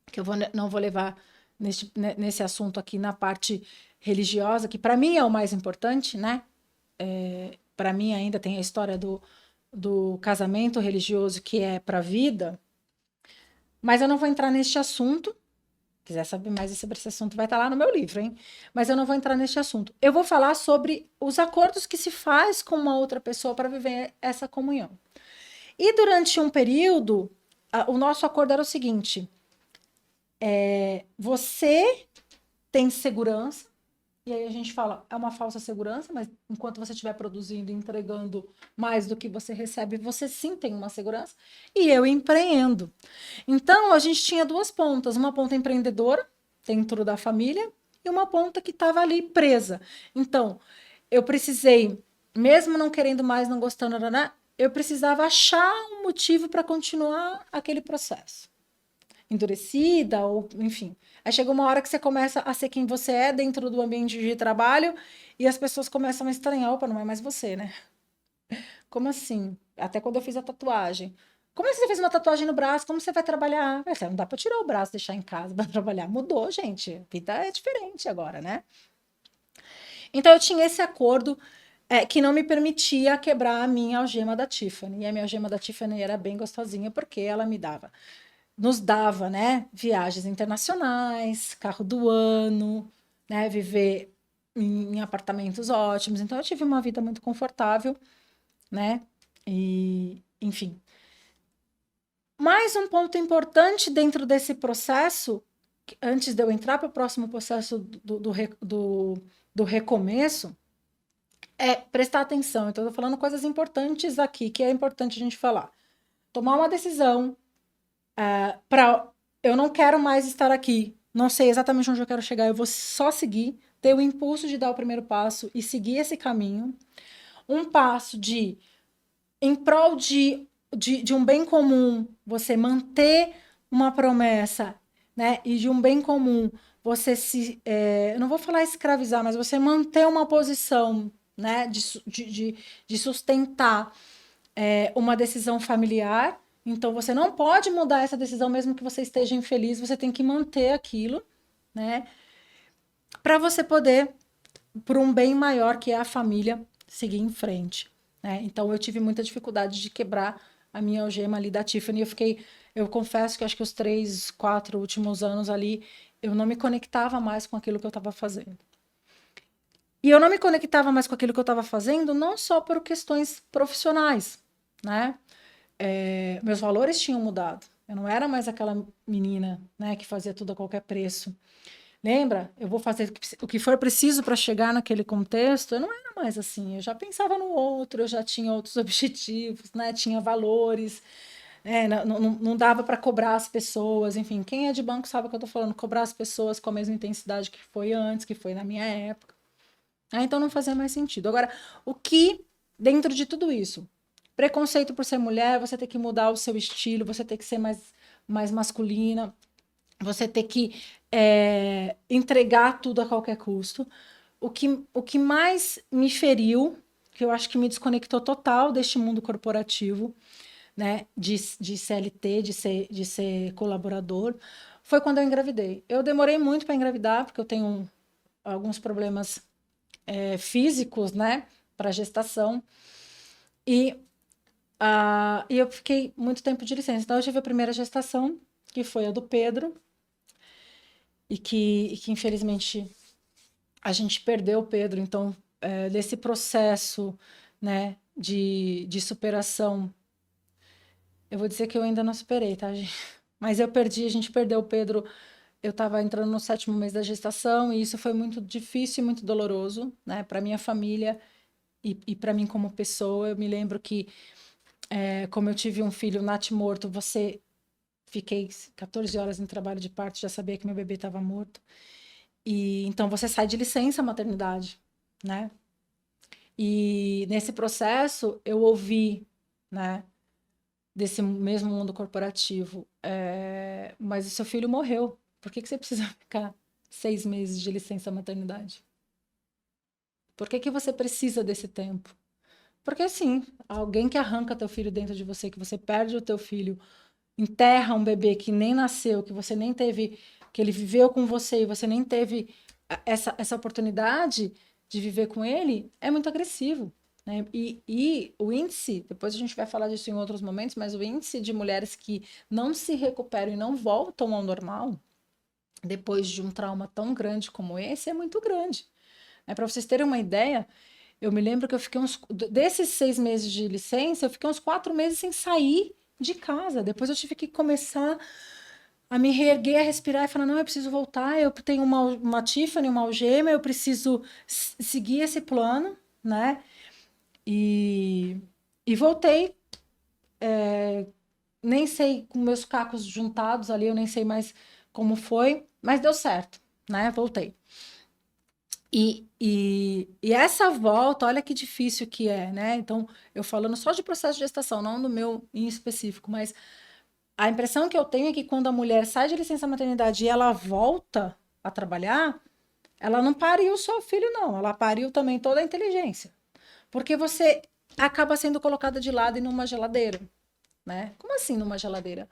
que não vou levar nesse assunto aqui na parte religiosa, que para mim é o mais importante, né? Para mim ainda tem a história do casamento religioso, que é para a vida, mas eu não vou entrar neste assunto. Quiser saber mais sobre esse assunto, vai estar lá no meu livro, hein? Mas eu não vou entrar neste assunto. Eu vou falar sobre os acordos que se faz com uma outra pessoa para viver essa comunhão. E durante um período, o nosso acordo era o seguinte: você tem segurança, e aí a gente fala, é uma falsa segurança, mas enquanto você estiver produzindo e entregando mais do que você recebe, você sim tem uma segurança, e eu empreendo. Então, a gente tinha duas pontas, uma ponta empreendedora, dentro da família, e uma ponta que estava ali presa. Então, eu precisei, mesmo não querendo mais, não gostando, eu precisava achar um motivo para continuar aquele processo. Endurecida, ou enfim. Aí chega uma hora que você começa a ser quem você é dentro do ambiente de trabalho e as pessoas começam a estranhar: opa, não é mais você, né? Como assim? Até quando eu fiz a tatuagem. Como é que você fez uma tatuagem no braço? Como você vai trabalhar? Não dá para tirar o braço e deixar em casa para trabalhar. Mudou, gente. A vida é diferente agora, né? Então eu tinha esse acordo que não me permitia quebrar a minha algema da Tiffany. E a minha algema da Tiffany era bem gostosinha, porque ela nos dava, né, viagens internacionais, carro do ano, né, viver em apartamentos ótimos. Então eu tive uma vida muito confortável, né? E, enfim. Mais um ponto importante dentro desse processo, antes de eu entrar para o próximo processo do recomeço, é prestar atenção. Então, eu estou falando coisas importantes aqui, que é importante a gente falar. Tomar uma decisão para eu não quero mais estar aqui, não sei exatamente onde eu quero chegar, eu vou só seguir, ter o impulso de dar o primeiro passo e seguir esse caminho. Um passo em prol de um bem comum, você manter uma promessa, né? E de um bem comum, você eu não vou falar escravizar, mas você manter uma posição, né? De sustentar uma decisão familiar. Então, você não pode mudar essa decisão, mesmo que você esteja infeliz, você tem que manter aquilo, né? Para você poder, por um bem maior que é a família, seguir em frente. Né? Então, eu tive muita dificuldade de quebrar a minha algema ali da Tiffany. Eu confesso que acho que os 3, 4 últimos anos ali, eu não me conectava mais com aquilo que eu estava fazendo. E eu não me conectava mais com aquilo que eu estava fazendo, não só por questões profissionais, né? Meus valores tinham mudado. Eu não era mais aquela menina, né, que fazia tudo a qualquer preço. Lembra? Eu vou fazer o que for preciso para chegar naquele contexto. Eu não era mais assim. Eu já pensava no outro, eu já tinha outros objetivos, né? Tinha valores. Não dava para cobrar as pessoas. Enfim, quem é de banco sabe o que eu estou falando. Cobrar as pessoas com a mesma intensidade que foi antes, que foi na minha época. Então não fazia mais sentido. Agora, o que, dentro de tudo isso, preconceito por ser mulher, você tem que mudar o seu estilo, você tem que ser mais masculina, você ter que entregar tudo a qualquer custo. O que mais me feriu, que eu acho que me desconectou total deste mundo corporativo, né, de CLT, de ser colaborador, foi quando eu engravidei. Eu demorei muito para engravidar, porque eu tenho alguns problemas físicos, né, para gestação, e eu fiquei muito tempo de licença. Então, eu tive a primeira gestação, que foi a do Pedro, e que infelizmente a gente perdeu o Pedro. Então, desse processo, né, de superação, eu vou dizer que eu ainda não superei, tá, gente? Mas a gente perdeu o Pedro. Eu estava entrando no 7º mês da gestação e isso foi muito difícil e muito doloroso, né, para minha família e para mim como pessoa. Eu me lembro que, como eu tive um filho natimorto, fiquei 14 horas em trabalho de parto, já sabia que meu bebê estava morto. E então você sai de licença maternidade, né? E nesse processo eu ouvi, né, desse mesmo mundo corporativo, mas o seu filho morreu. Por que você precisa ficar 6 meses de licença maternidade? Por que você precisa desse tempo? Porque assim, alguém que arranca teu filho dentro de você, que você perde o teu filho, enterra um bebê que nem nasceu, que você nem teve, que ele viveu com você e você nem teve essa oportunidade de viver com ele, é muito agressivo. Né? E o índice, depois a gente vai falar disso em outros momentos, mas o índice de mulheres que não se recuperam e não voltam ao normal depois de um trauma tão grande como esse é muito grande. Para vocês terem uma ideia, eu me lembro que eu fiquei desses 6 meses de licença, eu fiquei uns 4 meses sem sair de casa. Depois eu tive que começar a me reerguer, a respirar e falar: não, eu preciso voltar. Eu tenho uma Tiffany, uma algema, eu preciso seguir esse plano, né? E voltei. Nem sei, com meus cacos juntados ali, eu nem sei mais como foi, mas deu certo, né? Voltei. E essa volta, olha que difícil que é, né? Então, eu falando só de processo de gestação, não do meu em específico, mas a impressão que eu tenho é que quando a mulher sai de licença maternidade e ela volta a trabalhar, ela não pariu só o filho, não. Ela pariu também toda a inteligência. Porque você acaba sendo colocada de lado e numa geladeira, né? Como assim numa geladeira?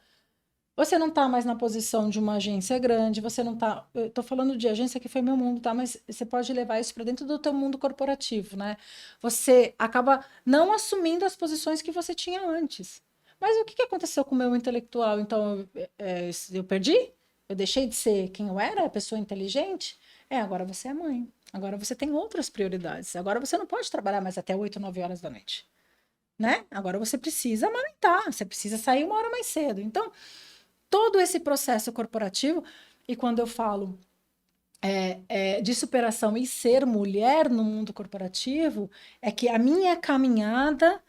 Você não está mais na posição de uma agência grande, você não está. Eu estou falando de agência que foi meu mundo, tá? Mas você pode levar isso para dentro do teu mundo corporativo, né? Você acaba não assumindo as posições que você tinha antes. Mas o que que aconteceu com o meu intelectual? Então, eu perdi? Eu deixei de ser quem eu era, a pessoa inteligente? Agora você é mãe. Agora você tem outras prioridades. Agora você não pode trabalhar mais até 8, 9 horas da noite, né? Agora você precisa amamentar, você precisa sair uma hora mais cedo. Então, todo esse processo corporativo, e quando eu falo de superação e ser mulher no mundo corporativo, é que a minha caminhada,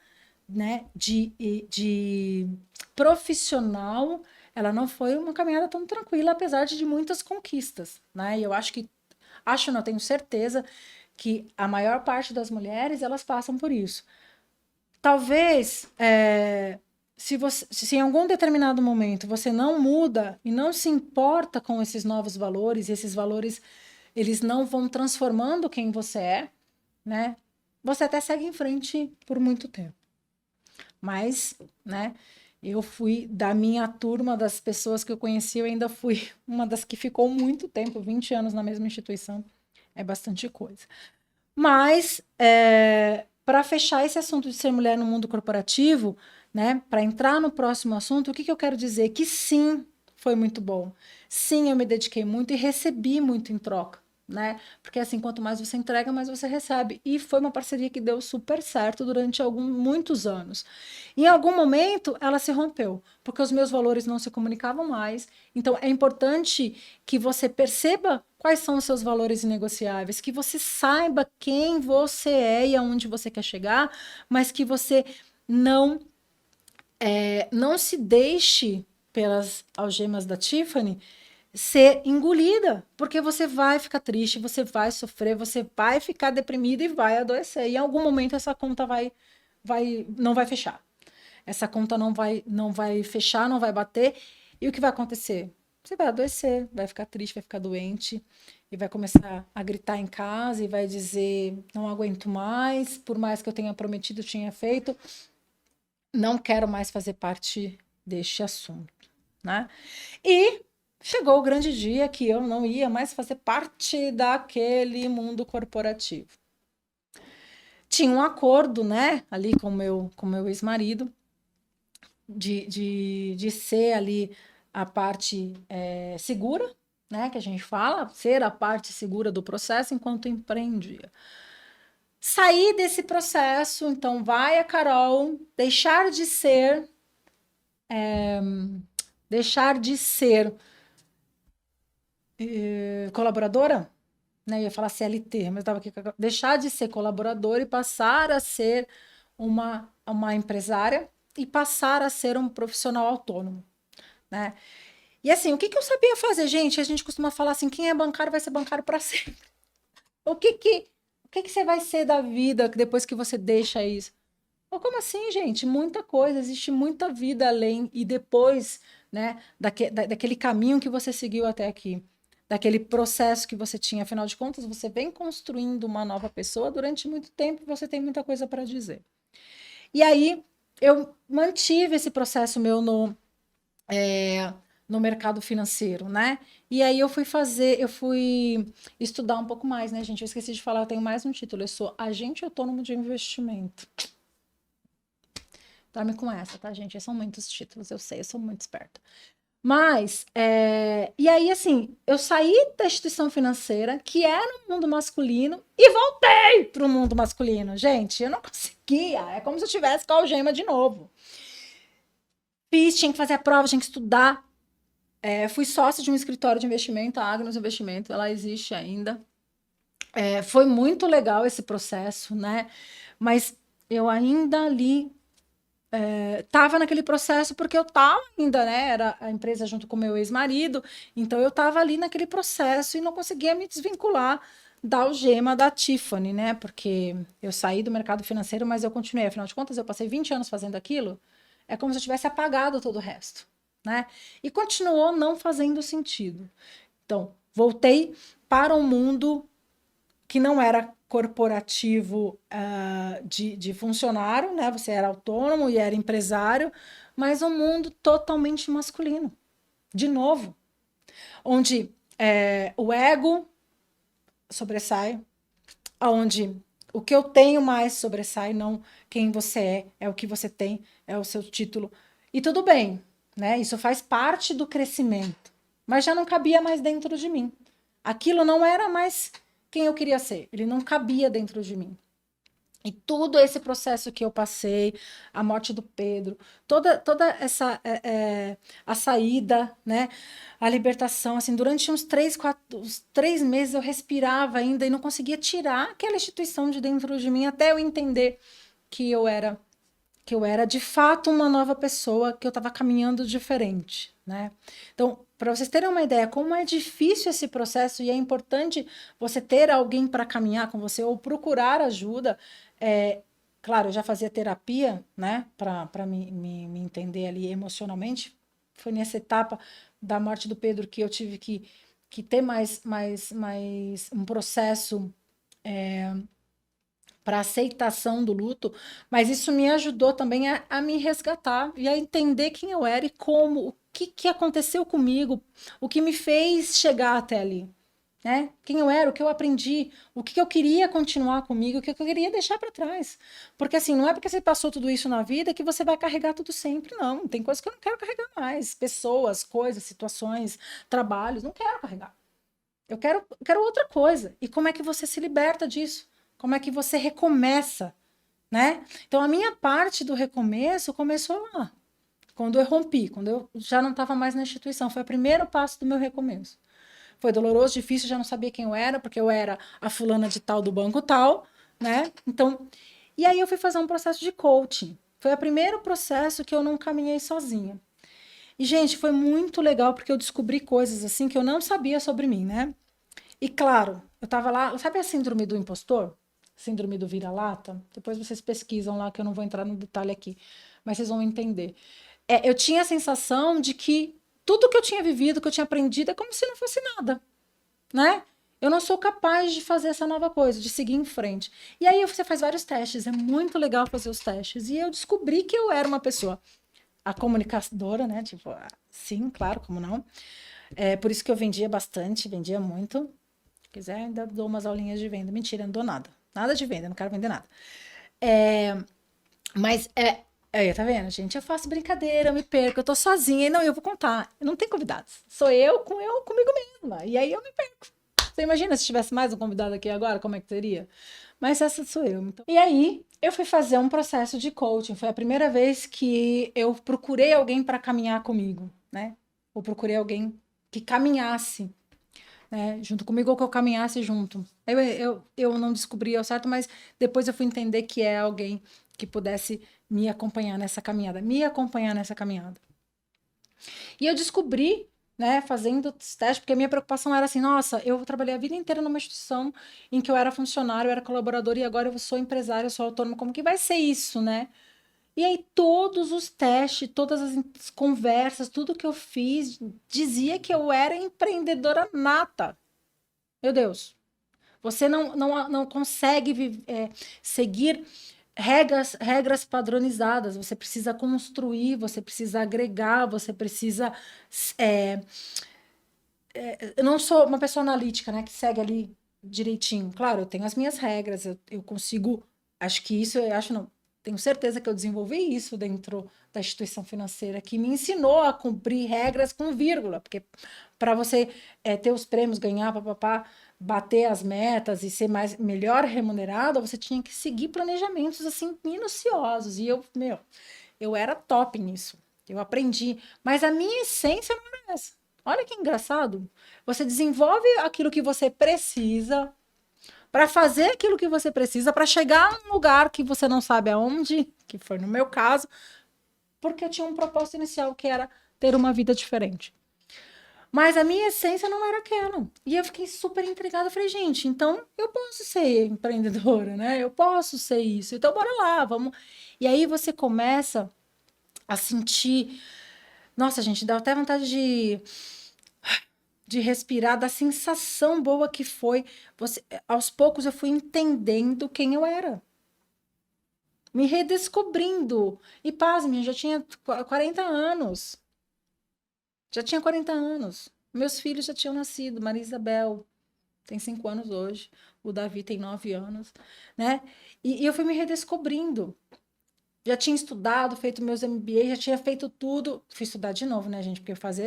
né, de profissional, ela não foi uma caminhada tão tranquila, apesar de muitas conquistas, né? E eu não tenho certeza que a maior parte das mulheres, elas passam por isso. Talvez, se em algum determinado momento você não muda e não se importa com esses novos valores, e esses valores eles não vão transformando quem você é, né? Você até segue em frente por muito tempo. Mas, né, eu fui da minha turma, das pessoas que eu conheci, eu ainda fui uma das que ficou muito tempo, 20 anos na mesma instituição. É bastante coisa. Mas, para fechar esse assunto de ser mulher no mundo corporativo, né, para entrar no próximo assunto, o que eu quero dizer? Que sim, foi muito bom. Sim, eu me dediquei muito e recebi muito em troca, né? Porque assim, quanto mais você entrega, mais você recebe. E foi uma parceria que deu super certo durante muitos anos. Em algum momento, ela se rompeu, porque os meus valores não se comunicavam mais. Então, é importante que você perceba quais são os seus valores inegociáveis, que você saiba quem você é e aonde você quer chegar, mas que você não se deixe pelas algemas da Tiffany ser engolida, porque você vai ficar triste, você vai sofrer, você vai ficar deprimida e vai adoecer. E em algum momento essa conta não vai fechar. Essa conta não vai fechar, não vai bater. E o que vai acontecer? Você vai adoecer, vai ficar triste, vai ficar doente e vai começar a gritar em casa e vai dizer: não aguento mais, por mais que eu tenha prometido, tinha feito, não quero mais fazer parte deste assunto, né? E chegou o grande dia que eu não ia mais fazer parte daquele mundo corporativo. Tinha um acordo, né, ali com meu ex-marido, de ser ali a parte segura, né, que a gente fala, ser a parte segura do processo enquanto empreendia. Sair desse processo, então vai a Carol deixar de ser colaboradora, né? Eu ia falar CLT, mas estava aqui. Deixar de ser colaboradora e passar a ser uma empresária e passar a ser um profissional autônomo, né? E assim, o que eu sabia fazer, gente? A gente costuma falar assim: quem é bancário vai ser bancário para sempre. O que você vai ser da vida depois que você deixa isso? Ou como assim, gente? Muita coisa, existe muita vida além e depois, né, daquele caminho que você seguiu até aqui, daquele processo que você tinha. Afinal de contas, você vem construindo uma nova pessoa durante muito tempo e você tem muita coisa para dizer. E aí, eu mantive esse processo meu no mercado financeiro, né? E aí eu fui estudar um pouco mais, né, gente? Eu esqueci de falar, eu tenho mais um título, eu sou agente autônomo de investimento. Dorme com essa, tá, gente? São muitos títulos, eu sei, eu sou muito esperta. Mas, e aí, assim, eu saí da instituição financeira, que era um mundo masculino, e voltei para o mundo masculino. Gente, eu não conseguia. É como se eu tivesse com a algema de novo. Tinha que fazer a prova, tinha que estudar. Fui sócia de um escritório de investimento, a Agnos Investimento, ela existe ainda. Foi muito legal esse processo, né? Mas eu ainda ali estava naquele processo porque eu estava ainda, né? Era a empresa junto com meu ex-marido, então eu estava ali naquele processo e não conseguia me desvincular da algema da Tiffany, né? Porque eu saí do mercado financeiro, mas eu continuei. Afinal de contas, eu passei 20 anos fazendo aquilo. É como se eu tivesse apagado todo o resto, né? E continuou não fazendo sentido. Então, voltei para um mundo que não era corporativo de funcionário, né? Você era autônomo e era empresário, mas um mundo totalmente masculino, de novo, onde o ego sobressai, onde o que eu tenho mais sobressai, não quem você é o que você tem, é o seu título. E tudo bem, né? Isso faz parte do crescimento, mas já não cabia mais dentro de mim. Aquilo não era mais quem eu queria ser, ele não cabia dentro de mim. E todo esse processo que eu passei, a morte do Pedro, toda essa a saída, né, a libertação, assim, durante uns 3 meses eu respirava ainda e não conseguia tirar aquela instituição de dentro de mim até eu entender que eu era de fato uma nova pessoa, que eu estava caminhando diferente, né? Então, para vocês terem uma ideia como é difícil esse processo e é importante você ter alguém para caminhar com você ou procurar ajuda. Claro, eu já fazia terapia, né, para me entender ali emocionalmente. Foi nessa etapa da morte do Pedro que eu tive que ter mais um processo para aceitação do luto, mas isso me ajudou também a me resgatar e a entender quem eu era e como, o que aconteceu comigo, o que me fez chegar até ali, né? Quem eu era, o que eu aprendi, o que eu queria continuar comigo, o que eu queria deixar para trás. Porque assim, não é porque você passou tudo isso na vida que você vai carregar tudo sempre, não. Tem coisas que eu não quero carregar mais, pessoas, coisas, situações, trabalhos, não quero carregar. Eu quero outra coisa. E como é que você se liberta disso? Como é que você recomeça, né? Então, a minha parte do recomeço começou lá, quando eu rompi, quando eu já não estava mais na instituição. Foi o primeiro passo do meu recomeço. Foi doloroso, difícil, já não sabia quem eu era, porque eu era a fulana de tal do banco tal, né? Então, e aí eu fui fazer um processo de coaching. Foi o primeiro processo que eu não caminhei sozinha. E, gente, foi muito legal, porque eu descobri coisas assim que eu não sabia sobre mim, né? E claro, eu tava lá, sabe a síndrome do impostor? Síndrome do vira-lata? Depois vocês pesquisam lá, que eu não vou entrar no detalhe aqui, mas vocês vão entender. Eu tinha a sensação de que tudo que eu tinha vivido, que eu tinha aprendido, é como se não fosse nada, né? Eu não sou capaz de fazer essa nova coisa, de seguir em frente. E aí você faz vários testes, é muito legal fazer os testes. E eu descobri que eu era uma pessoa, a comunicadora, né? Tipo, sim, claro, como não? É por isso que eu vendia bastante, vendia muito. Se quiser, ainda dou umas aulinhas de venda. Mentira, não dou nada. Nada de venda, não quero vender nada. Mas tá vendo, gente? Eu faço brincadeira, eu me perco, eu tô sozinha. E não, eu vou contar. Não tem convidados. Sou eu comigo mesma. E aí eu me perco. Você imagina se tivesse mais um convidado aqui agora, como é que seria? Mas essa sou eu. Então. E aí eu fui fazer um processo de coaching. Foi a primeira vez que eu procurei alguém para caminhar comigo, né? Ou procurei alguém que caminhasse, né, junto comigo ou que eu caminhasse junto. Eu não descobri ao certo, mas depois eu fui entender que é alguém que pudesse me acompanhar nessa caminhada, E eu descobri, né, fazendo os testes, porque a minha preocupação era assim, nossa, eu trabalhei a vida inteira numa instituição em que eu era funcionário, eu era colaborador e agora eu sou empresário, eu sou autônomo, como que vai ser isso, né? E aí todos os testes, todas as conversas, tudo que eu fiz dizia que eu era empreendedora nata. Meu Deus, você não consegue seguir regras padronizadas. Você precisa construir, você precisa agregar, você precisa. é, eu não sou uma pessoa analítica, né, que segue ali direitinho. Claro, eu tenho as minhas regras, eu consigo. Acho que isso, eu acho não. Tenho certeza que eu desenvolvi isso dentro da instituição financeira, que me ensinou a cumprir regras com vírgula, porque para você ter os prêmios, ganhar, papapá, bater as metas e ser melhor remunerado, você tinha que seguir planejamentos assim minuciosos. E eu era top nisso. Eu aprendi, mas a minha essência não era essa. Olha que engraçado. Você desenvolve aquilo que você precisa para fazer aquilo que você precisa para chegar num lugar que você não sabe aonde, que foi no meu caso, porque eu tinha um propósito inicial que era ter uma vida diferente. Mas a minha essência não era aquela. E eu fiquei super intrigada. Eu falei, gente, então eu posso ser empreendedora, né? Eu posso ser isso. Então bora lá, vamos. E aí você começa a sentir. Nossa, gente, dá até vontade de respirar, da sensação boa que foi. Aos poucos eu fui entendendo quem eu era. Me redescobrindo. E pasme, eu já tinha 40 anos. Já tinha 40 anos. Meus filhos já tinham nascido. Maria Isabel tem 5 anos hoje. O Davi tem 9 anos, né? E eu fui me redescobrindo. Já tinha estudado, feito meus MBA, já tinha feito tudo. Fui estudar de novo, né, gente? Porque fazer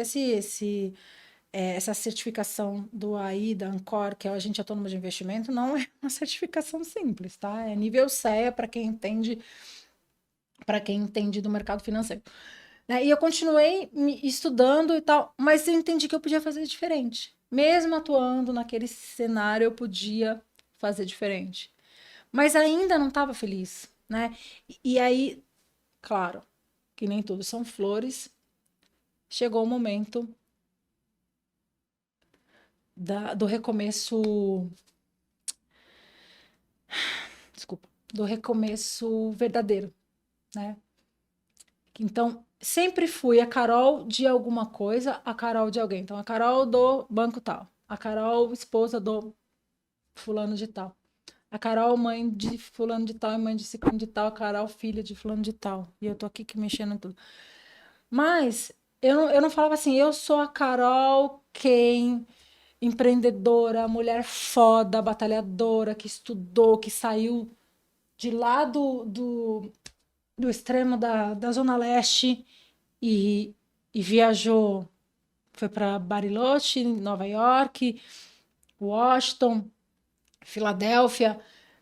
essa certificação do AI, da Ancor, que é o Agente Autônomo de Investimento, não é uma certificação simples, tá? É nível CEA para quem entende do mercado financeiro. Né? E eu continuei me estudando e tal, mas eu entendi que eu podia fazer diferente. Mesmo atuando naquele cenário, eu podia fazer diferente. Mas ainda não estava feliz, né? E aí, claro, que nem tudo são flores, chegou o momento do recomeço, desculpa, do recomeço verdadeiro, né? Então, sempre fui a Carol de alguma coisa, a Carol de alguém. Então, a Carol do banco tal, a Carol esposa do fulano de tal, a Carol mãe de fulano de tal e mãe de ciclano de tal, a Carol filha de fulano de tal. E eu tô aqui que mexendo em tudo. Mas eu não falava assim, eu sou a Carol quem empreendedora, mulher foda, batalhadora, que estudou, que saiu de lá do extremo da Zona Leste e, e viajou, foi para Bariloche, Nova York, Washington, Filadélfia,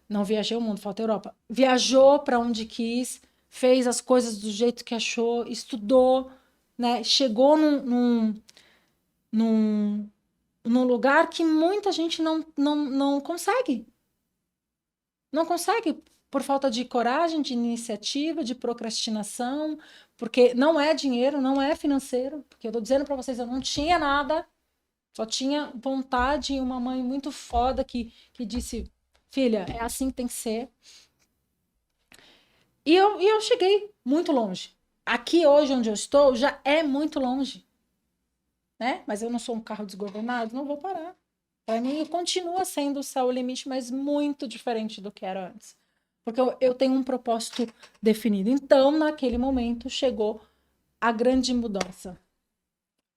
não viajei o mundo, falta a Europa. Viajou para onde quis, fez as coisas do jeito que achou, estudou, né? Chegou num, num lugar que muita gente não consegue. Não consegue por falta de coragem, de iniciativa, de procrastinação, porque não é dinheiro, não é financeiro, porque eu estou dizendo para vocês, eu não tinha nada, só tinha vontade e uma mãe muito foda que disse, filha, é assim que tem que ser. E eu cheguei muito longe. Aqui hoje onde eu estou já é muito longe, né? Mas eu não sou um carro desgovernado, não vou parar. Para mim continua sendo o céu o limite, mas muito diferente do que era antes. Porque eu tenho um propósito definido. Então, naquele momento, chegou a grande mudança,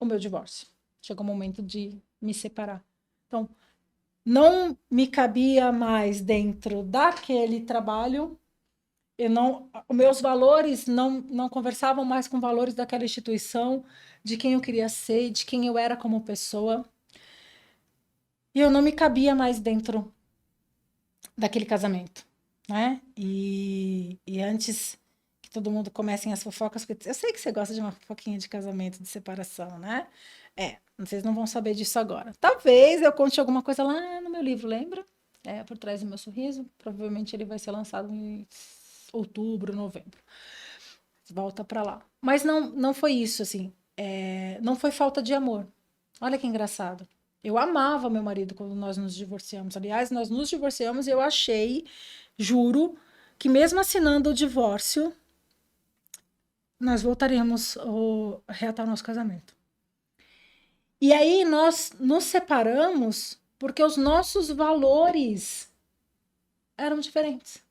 o meu divórcio. Chegou o momento de me separar. Então, não me cabia mais dentro daquele trabalho. Os meus valores não conversavam mais com valores daquela instituição, de quem eu queria ser, de quem eu era como pessoa. E eu não me cabia mais dentro daquele casamento, né? E antes que todo mundo comece as fofocas, porque eu sei que você gosta de uma fofoquinha de casamento, de separação, né? Vocês não vão saber disso agora. Talvez eu conte alguma coisa lá no meu livro, lembra? Por trás do meu sorriso. Provavelmente ele vai ser lançado em outubro, novembro. Volta para lá. Mas não foi isso, assim. Não foi falta de amor. Olha que engraçado. Eu amava meu marido quando nós nos divorciamos. Aliás, nós nos divorciamos e eu achei, juro, que mesmo assinando o divórcio, nós voltaríamos a reatar o nosso casamento. E aí nós nos separamos porque os nossos valores eram diferentes.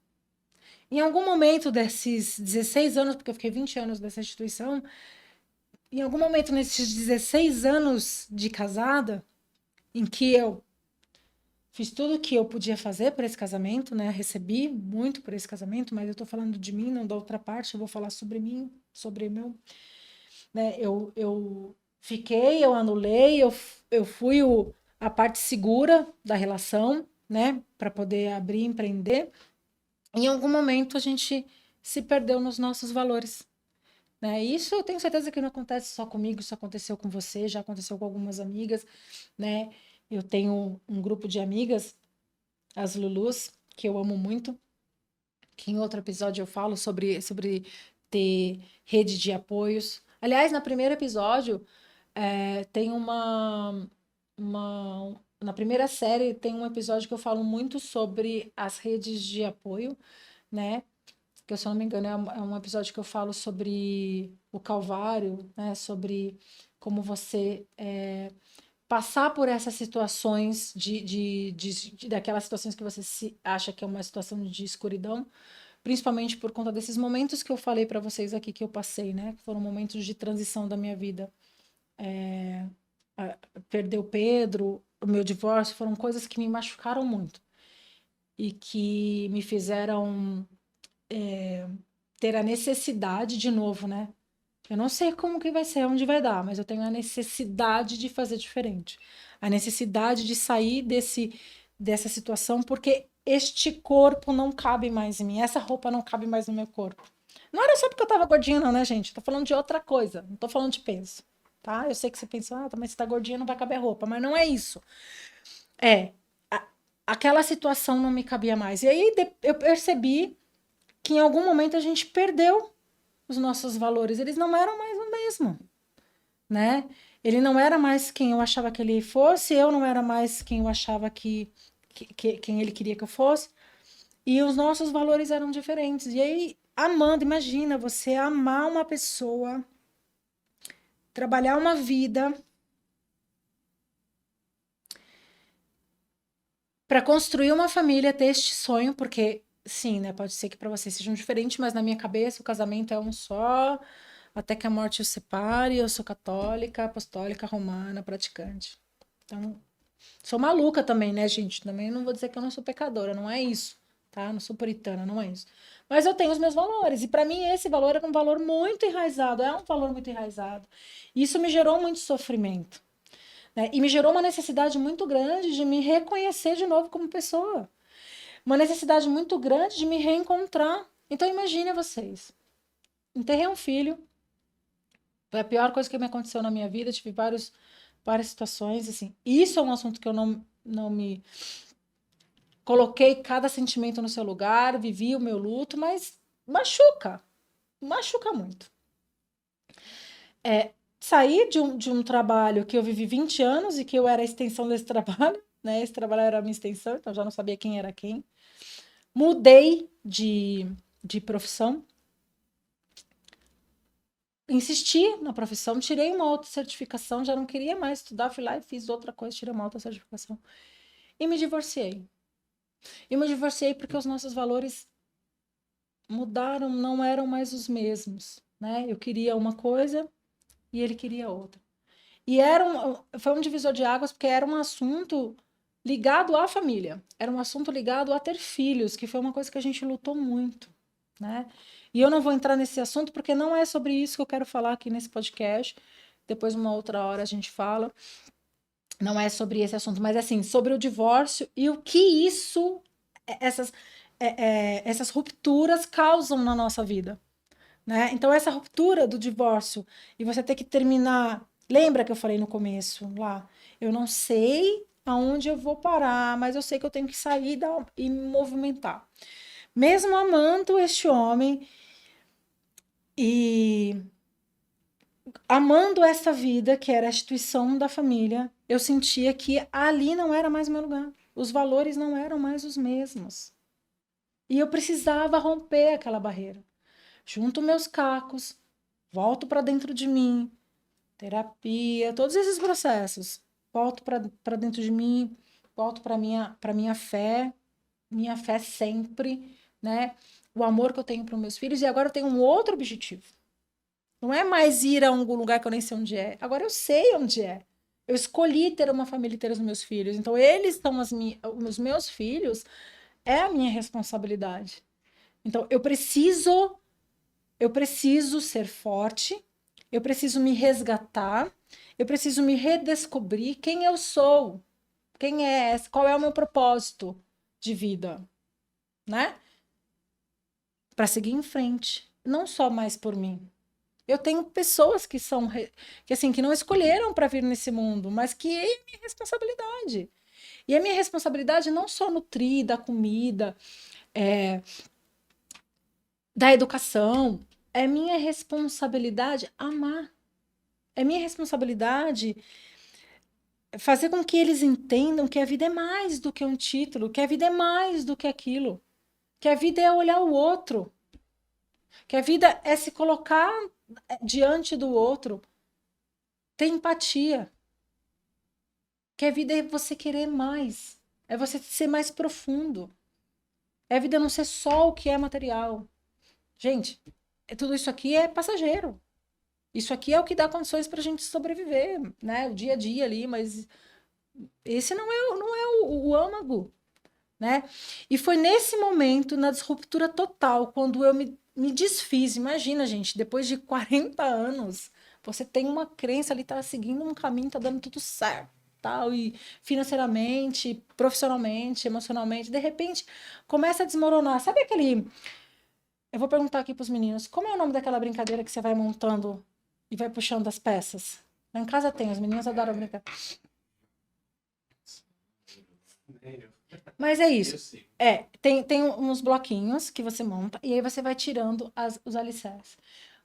Em algum momento desses 16 anos, porque eu fiquei 20 anos nessa instituição, em algum momento nesses 16 anos de casada, em que eu fiz tudo o que eu podia fazer para esse casamento, né? Recebi muito por esse casamento, mas eu tô falando de mim, não da outra parte, eu vou falar sobre mim, sobre o meu, né? Eu fiquei, eu anulei, eu fui a parte segura da relação, né? Para poder abrir e empreender. Em algum momento a gente se perdeu nos nossos valores, né? Isso eu tenho certeza que não acontece só comigo, isso aconteceu com você, já aconteceu com algumas amigas, né? Eu tenho um grupo de amigas, as Lulus, que eu amo muito, que em outro episódio eu falo sobre ter rede de apoios. Aliás, no primeiro episódio, tem na primeira série tem um episódio que eu falo muito sobre as redes de apoio, né? Que, se eu não me engano, é um episódio que eu falo sobre o Calvário, né? Sobre como você passar por essas situações daquelas situações que você se acha que é uma situação de escuridão, principalmente por conta desses momentos que eu falei para vocês aqui que eu passei, né? Que foram momentos de transição da minha vida. perder o Pedro, o meu divórcio, foram coisas que me machucaram muito e que me fizeram ter a necessidade de novo, né? Eu não sei como que vai ser, onde vai dar, mas eu tenho a necessidade de fazer diferente. A necessidade de sair dessa situação, porque este corpo não cabe mais em mim, essa roupa não cabe mais no meu corpo. Não era só porque eu tava gordinha, não, né, gente? Tô falando de outra coisa, não tô falando de peso, tá? Eu sei que você pensa, mas você tá gordinha, não vai caber roupa, mas não é isso. É, a- aquela situação não me cabia mais. E aí eu percebi que em algum momento a gente perdeu os nossos valores, eles não eram mais o mesmo, né? Ele não era mais quem eu achava que ele fosse, eu não era mais quem eu achava quem ele queria que eu fosse, e os nossos valores eram diferentes. E aí, amando, imagina você amar uma pessoa, trabalhar uma vida para construir uma família, ter este sonho, porque sim, né? Pode ser que para vocês sejam diferentes, mas na minha cabeça o casamento é um só, até que a morte os separe. Eu sou católica, apostólica, romana, praticante. Então, sou maluca também, né, gente? Também não vou dizer que eu não sou pecadora, não é isso, tá? Não sou puritana, não é isso. Mas eu tenho os meus valores, e para mim esse valor era um valor muito enraizado, é um valor muito enraizado. Isso me gerou muito sofrimento, né? E me gerou uma necessidade muito grande de me reconhecer de novo como pessoa. Uma necessidade muito grande de me reencontrar. Então imagine vocês, enterrei um filho, foi a pior coisa que me aconteceu na minha vida, tive várias situações, assim. Isso é um assunto que eu não me coloquei cada sentimento no seu lugar, vivi o meu luto, mas machuca muito. Sair de um trabalho que eu vivi 20 anos e que eu era a extensão desse trabalho, né? Esse trabalho era a minha extensão, então eu já não sabia quem era quem. Mudei de profissão, insisti na profissão, tirei uma outra certificação, já não queria mais estudar, fui lá e fiz outra coisa, tirei uma outra certificação. E me divorciei. E me divorciei porque os nossos valores mudaram, não eram mais os mesmos, né? Eu queria uma coisa e ele queria outra. E foi um divisor de águas porque era um assunto ligado à família, era um assunto ligado a ter filhos, que foi uma coisa que a gente lutou muito, né? E eu não vou entrar nesse assunto porque não é sobre isso que eu quero falar aqui nesse podcast. Depois, uma outra hora, a gente fala. Não é sobre esse assunto, mas assim, sobre o divórcio e o que essas, essas rupturas causam na nossa vida, né? Então, essa ruptura do divórcio e você ter que terminar. Lembra que eu falei no começo lá? Eu não sei aonde eu vou parar, mas eu sei que eu tenho que sair e me movimentar. Mesmo amando este homem e amando essa vida, que era a instituição da família, eu sentia que ali não era mais meu lugar. Os valores não eram mais os mesmos. E eu precisava romper aquela barreira. Junto meus cacos, volto para dentro de mim, terapia, todos esses processos. Volto para dentro de mim, volto para minha fé sempre, né? O amor que eu tenho para os meus filhos e agora eu tenho um outro objetivo. Não é mais ir a algum lugar que eu nem sei onde é. Agora eu sei onde é. Eu escolhi ter uma família e ter os meus filhos. Então eles são os meus filhos, é a minha responsabilidade. Então eu preciso ser forte, eu preciso me resgatar, eu preciso me redescobrir quem eu sou, qual é o meu propósito de vida, né? Para seguir em frente, não só mais por mim. Eu tenho pessoas que assim que não escolheram para vir nesse mundo, mas que é minha responsabilidade. E a minha responsabilidade não só nutrir da comida, é, da educação, é minha responsabilidade amar. É minha responsabilidade fazer com que eles entendam que a vida é mais do que um título, que a vida é mais do que aquilo, que a vida é olhar o outro, que a vida é se colocar diante do outro, ter empatia, que a vida é você querer mais, é você ser mais profundo, é a vida não ser só o que é material. Gente, tudo isso aqui é passageiro. Isso aqui é o que dá condições para a gente sobreviver, né? O dia a dia ali, mas esse não é o âmago, né? E foi nesse momento, na disruptura total, quando eu me desfiz. Imagina, gente, depois de 40 anos, você tem uma crença ali, tá seguindo um caminho, tá dando tudo certo, tal, e financeiramente, profissionalmente, emocionalmente, de repente começa a desmoronar. Sabe aquele. Eu vou perguntar aqui para os meninos, como é o nome daquela brincadeira que você vai montando e vai puxando as peças? Lá em casa tem, os meninos adoram brincar. Mas é isso. Tem uns bloquinhos que você monta e aí você vai tirando os alicerces.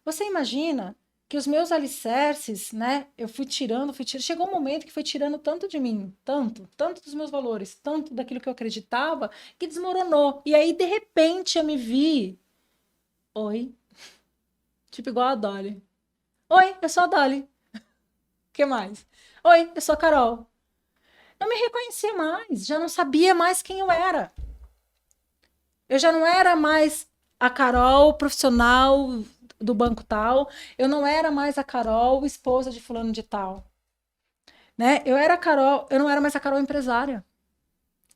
Você imagina que os meus alicerces, né? Eu fui tirando, fui tirando. Chegou um momento que foi tirando tanto de mim, tanto dos meus valores, tanto daquilo que eu acreditava, que desmoronou. E aí, de repente, eu me vi. Oi. Tipo igual a Dolly. Oi, eu sou a Dolly. O que mais? Oi, eu sou a Carol. Não me reconhecia mais, já não sabia mais quem eu era. Eu já não era mais a Carol profissional do banco tal, eu não era mais a Carol esposa de fulano de tal, né? Eu era a Carol, eu não era mais a Carol empresária.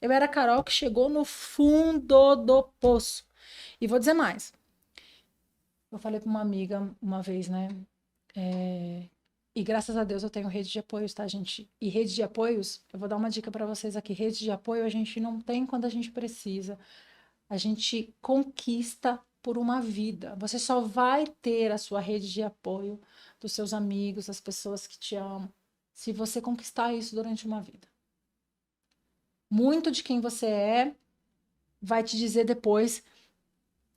Eu era a Carol que chegou no fundo do poço. E vou dizer mais. Eu falei para uma amiga uma vez, né? E graças a Deus eu tenho rede de apoios, tá, gente? E rede de apoios, eu vou dar uma dica para vocês aqui. Rede de apoio a gente não tem quando a gente precisa. A gente conquista por uma vida. Você só vai ter a sua rede de apoio dos seus amigos, das pessoas que te amam, se você conquistar isso durante uma vida. Muito de quem você é vai te dizer depois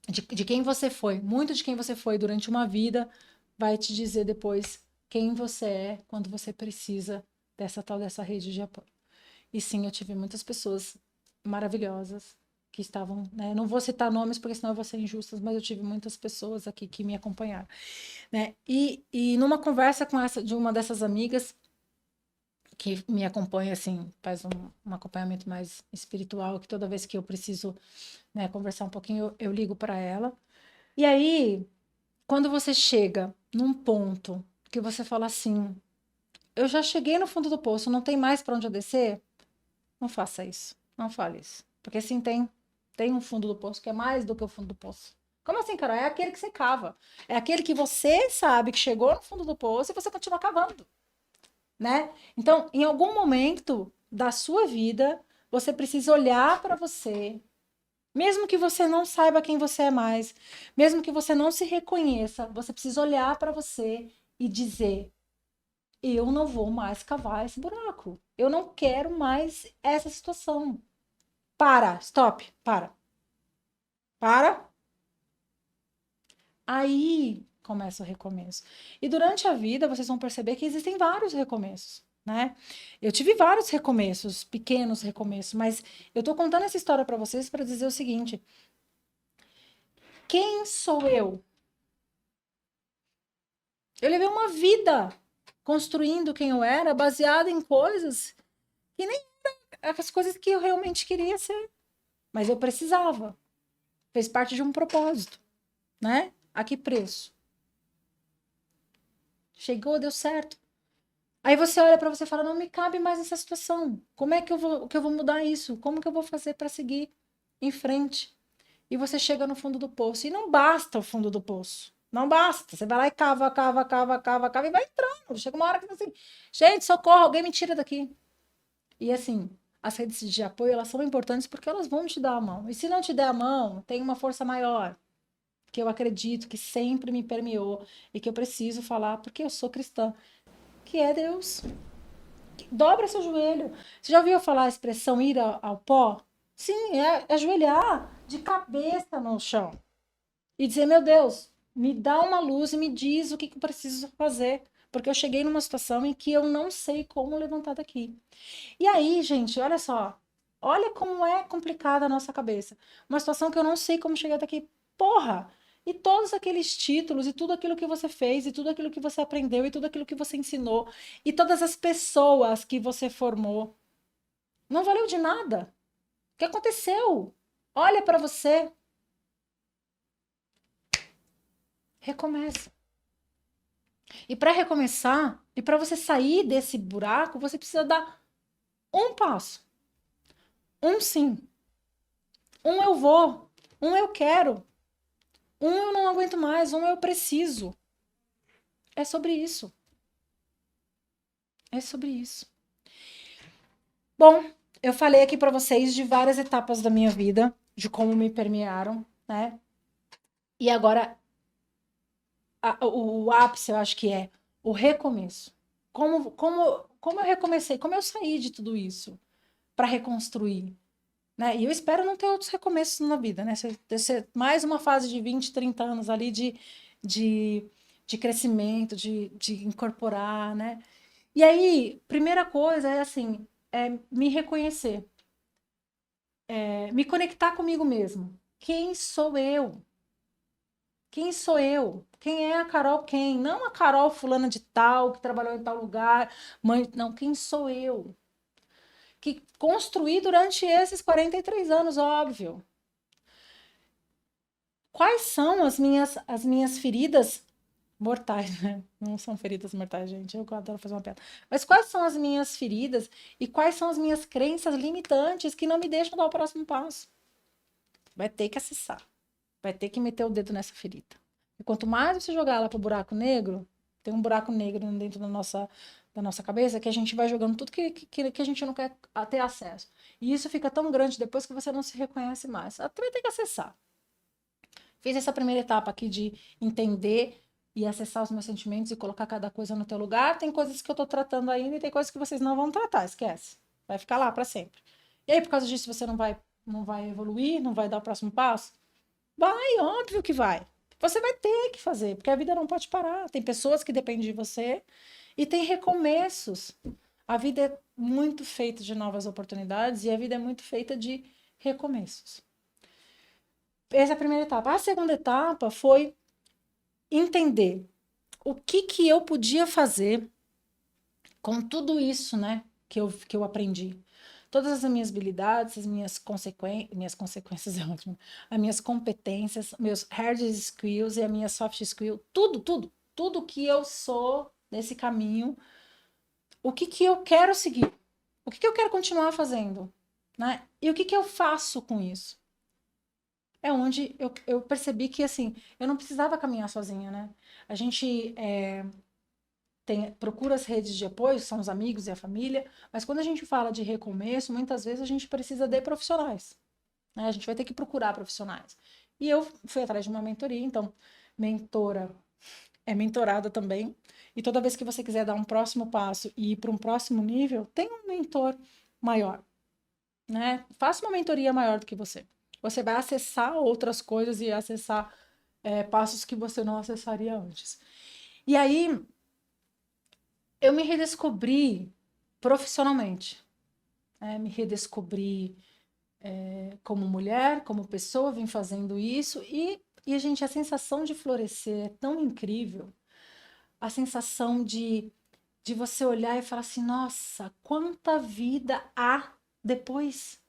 de quem você foi. Muito de quem você foi durante uma vida vai te dizer depois quem você é quando você precisa dessa rede de apoio. E sim, eu tive muitas pessoas maravilhosas que estavam, né? Não vou citar nomes porque senão eu vou ser injusta, mas eu tive muitas pessoas aqui que me acompanharam, né? E numa conversa com essa de uma dessas amigas que me acompanha assim, faz um acompanhamento mais espiritual, que toda vez que eu preciso, né, conversar um pouquinho, eu ligo para ela. E aí, quando você chega num ponto que você fala assim, eu já cheguei no fundo do poço, não tem mais para onde eu descer, não faça isso. Não fale isso. Porque sim, tem um fundo do poço que é mais do que o fundo do poço. Como assim, Carol? É aquele que você cava. É aquele que você sabe que chegou no fundo do poço e você continua cavando, né? Então, em algum momento da sua vida, você precisa olhar para você, mesmo que você não saiba quem você é mais, mesmo que você não se reconheça, você precisa olhar para você e dizer: eu não vou mais cavar esse buraco. Eu não quero mais essa situação. Para, stop, para. Aí começa o recomeço. E durante a vida vocês vão perceber que existem vários recomeços, né? Eu tive vários recomeços, pequenos recomeços, mas eu tô contando essa história para vocês para dizer o seguinte: quem sou eu? Eu levei uma vida construindo quem eu era, baseada em coisas que nem eram as coisas que eu realmente queria ser, mas eu precisava. Fez parte de um propósito, né? A que preço? Chegou, deu certo. Aí você olha para você e fala: não me cabe mais essa situação. Como é que eu vou mudar isso? Como que eu vou fazer para seguir em frente? E você chega no fundo do poço. E não basta o fundo do poço. Não basta. Você vai lá e cava, cava, cava, cava, cava e vai entrando. Chega uma hora que você assim, gente, socorro, alguém me tira daqui. E assim, as redes de apoio, elas são importantes porque elas vão te dar a mão. E se não te der a mão, tem uma força maior, que eu acredito que sempre me permeou e que eu preciso falar porque eu sou cristã, que é Deus. Dobra seu joelho. Você já ouviu falar a expressão ir ao pó? Sim, é ajoelhar de cabeça no chão e dizer: meu Deus, me dá uma luz e me diz o que eu preciso fazer, porque eu cheguei numa situação em que eu não sei como levantar daqui. E aí, gente, olha só, olha como é complicada a nossa cabeça. Uma situação que eu não sei como chegar daqui. Porra! E todos aqueles títulos, e tudo aquilo que você fez, e tudo aquilo que você aprendeu, e tudo aquilo que você ensinou, e todas as pessoas que você formou, não valeu de nada. O que aconteceu? Olha para você, recomeça. E para recomeçar, e para você sair desse buraco, você precisa dar um passo. Um sim. Um eu vou. Um eu quero. Um eu não aguento mais. Um eu preciso. É sobre isso. É sobre isso. Bom, eu falei aqui para vocês de várias etapas da minha vida, de como me permearam, né? E agora o ápice, eu acho que é o recomeço. Como eu recomecei, como eu saí de tudo isso para reconstruir, né? E eu espero não ter outros recomeços na vida, né? Ser mais uma fase de 20, 30 anos ali de, de crescimento, de incorporar, né? E aí, primeira coisa é assim, é me reconhecer, é me conectar comigo mesmo. Quem sou eu? Quem sou eu? Quem é a Carol quem? Não a Carol fulana de tal, que trabalhou em tal lugar, mãe, não, quem sou eu? Que construí durante esses 43 anos, óbvio. Quais são as minhas feridas mortais, né? Não são feridas mortais, gente. Eu adoro fazer uma piada. Mas quais são as minhas feridas e quais são as minhas crenças limitantes que não me deixam dar o próximo passo? Vai ter que acessar. Vai ter que meter o dedo nessa ferida. E quanto mais você jogar ela pro buraco negro, tem um buraco negro dentro da nossa cabeça que a gente vai jogando tudo que a gente não quer ter acesso. E isso fica tão grande depois que você não se reconhece mais. Até vai ter que acessar. Fiz essa primeira etapa aqui de entender e acessar os meus sentimentos e colocar cada coisa no teu lugar. Tem coisas que eu tô tratando ainda e tem coisas que vocês não vão tratar, esquece. Vai ficar lá para sempre. E aí, por causa disso, você não vai evoluir, não vai dar o próximo passo? Vai, óbvio que vai. Você vai ter que fazer, porque a vida não pode parar. Tem pessoas que dependem de você e tem recomeços. A vida é muito feita de novas oportunidades e a vida é muito feita de recomeços. Essa é a primeira etapa. A segunda etapa foi entender o que eu podia fazer com tudo isso, né, que eu aprendi. Todas as minhas habilidades, as minhas consequências, é ótimo, as minhas competências, meus hard skills e as minhas soft skills, tudo que eu sou nesse caminho, o que eu quero seguir, o que eu quero continuar fazendo, né? E o que eu faço com isso? É onde eu percebi que, assim, eu não precisava caminhar sozinha, né? A gente procura as redes de apoio, são os amigos e a família, mas quando a gente fala de recomeço, muitas vezes a gente precisa de profissionais, né? A gente vai ter que procurar profissionais. E eu fui atrás de uma mentoria, então, mentora é mentorada também, e toda vez que você quiser dar um próximo passo e ir para um próximo nível, tem um mentor maior, né? Faça uma mentoria maior do que você. Você vai acessar outras coisas e acessar passos que você não acessaria antes. E aí, eu me redescobri profissionalmente, né? Me redescobri como mulher, como pessoa, vim fazendo isso e, gente, a sensação de florescer é tão incrível. A sensação de você olhar e falar assim, nossa, quanta vida há depois.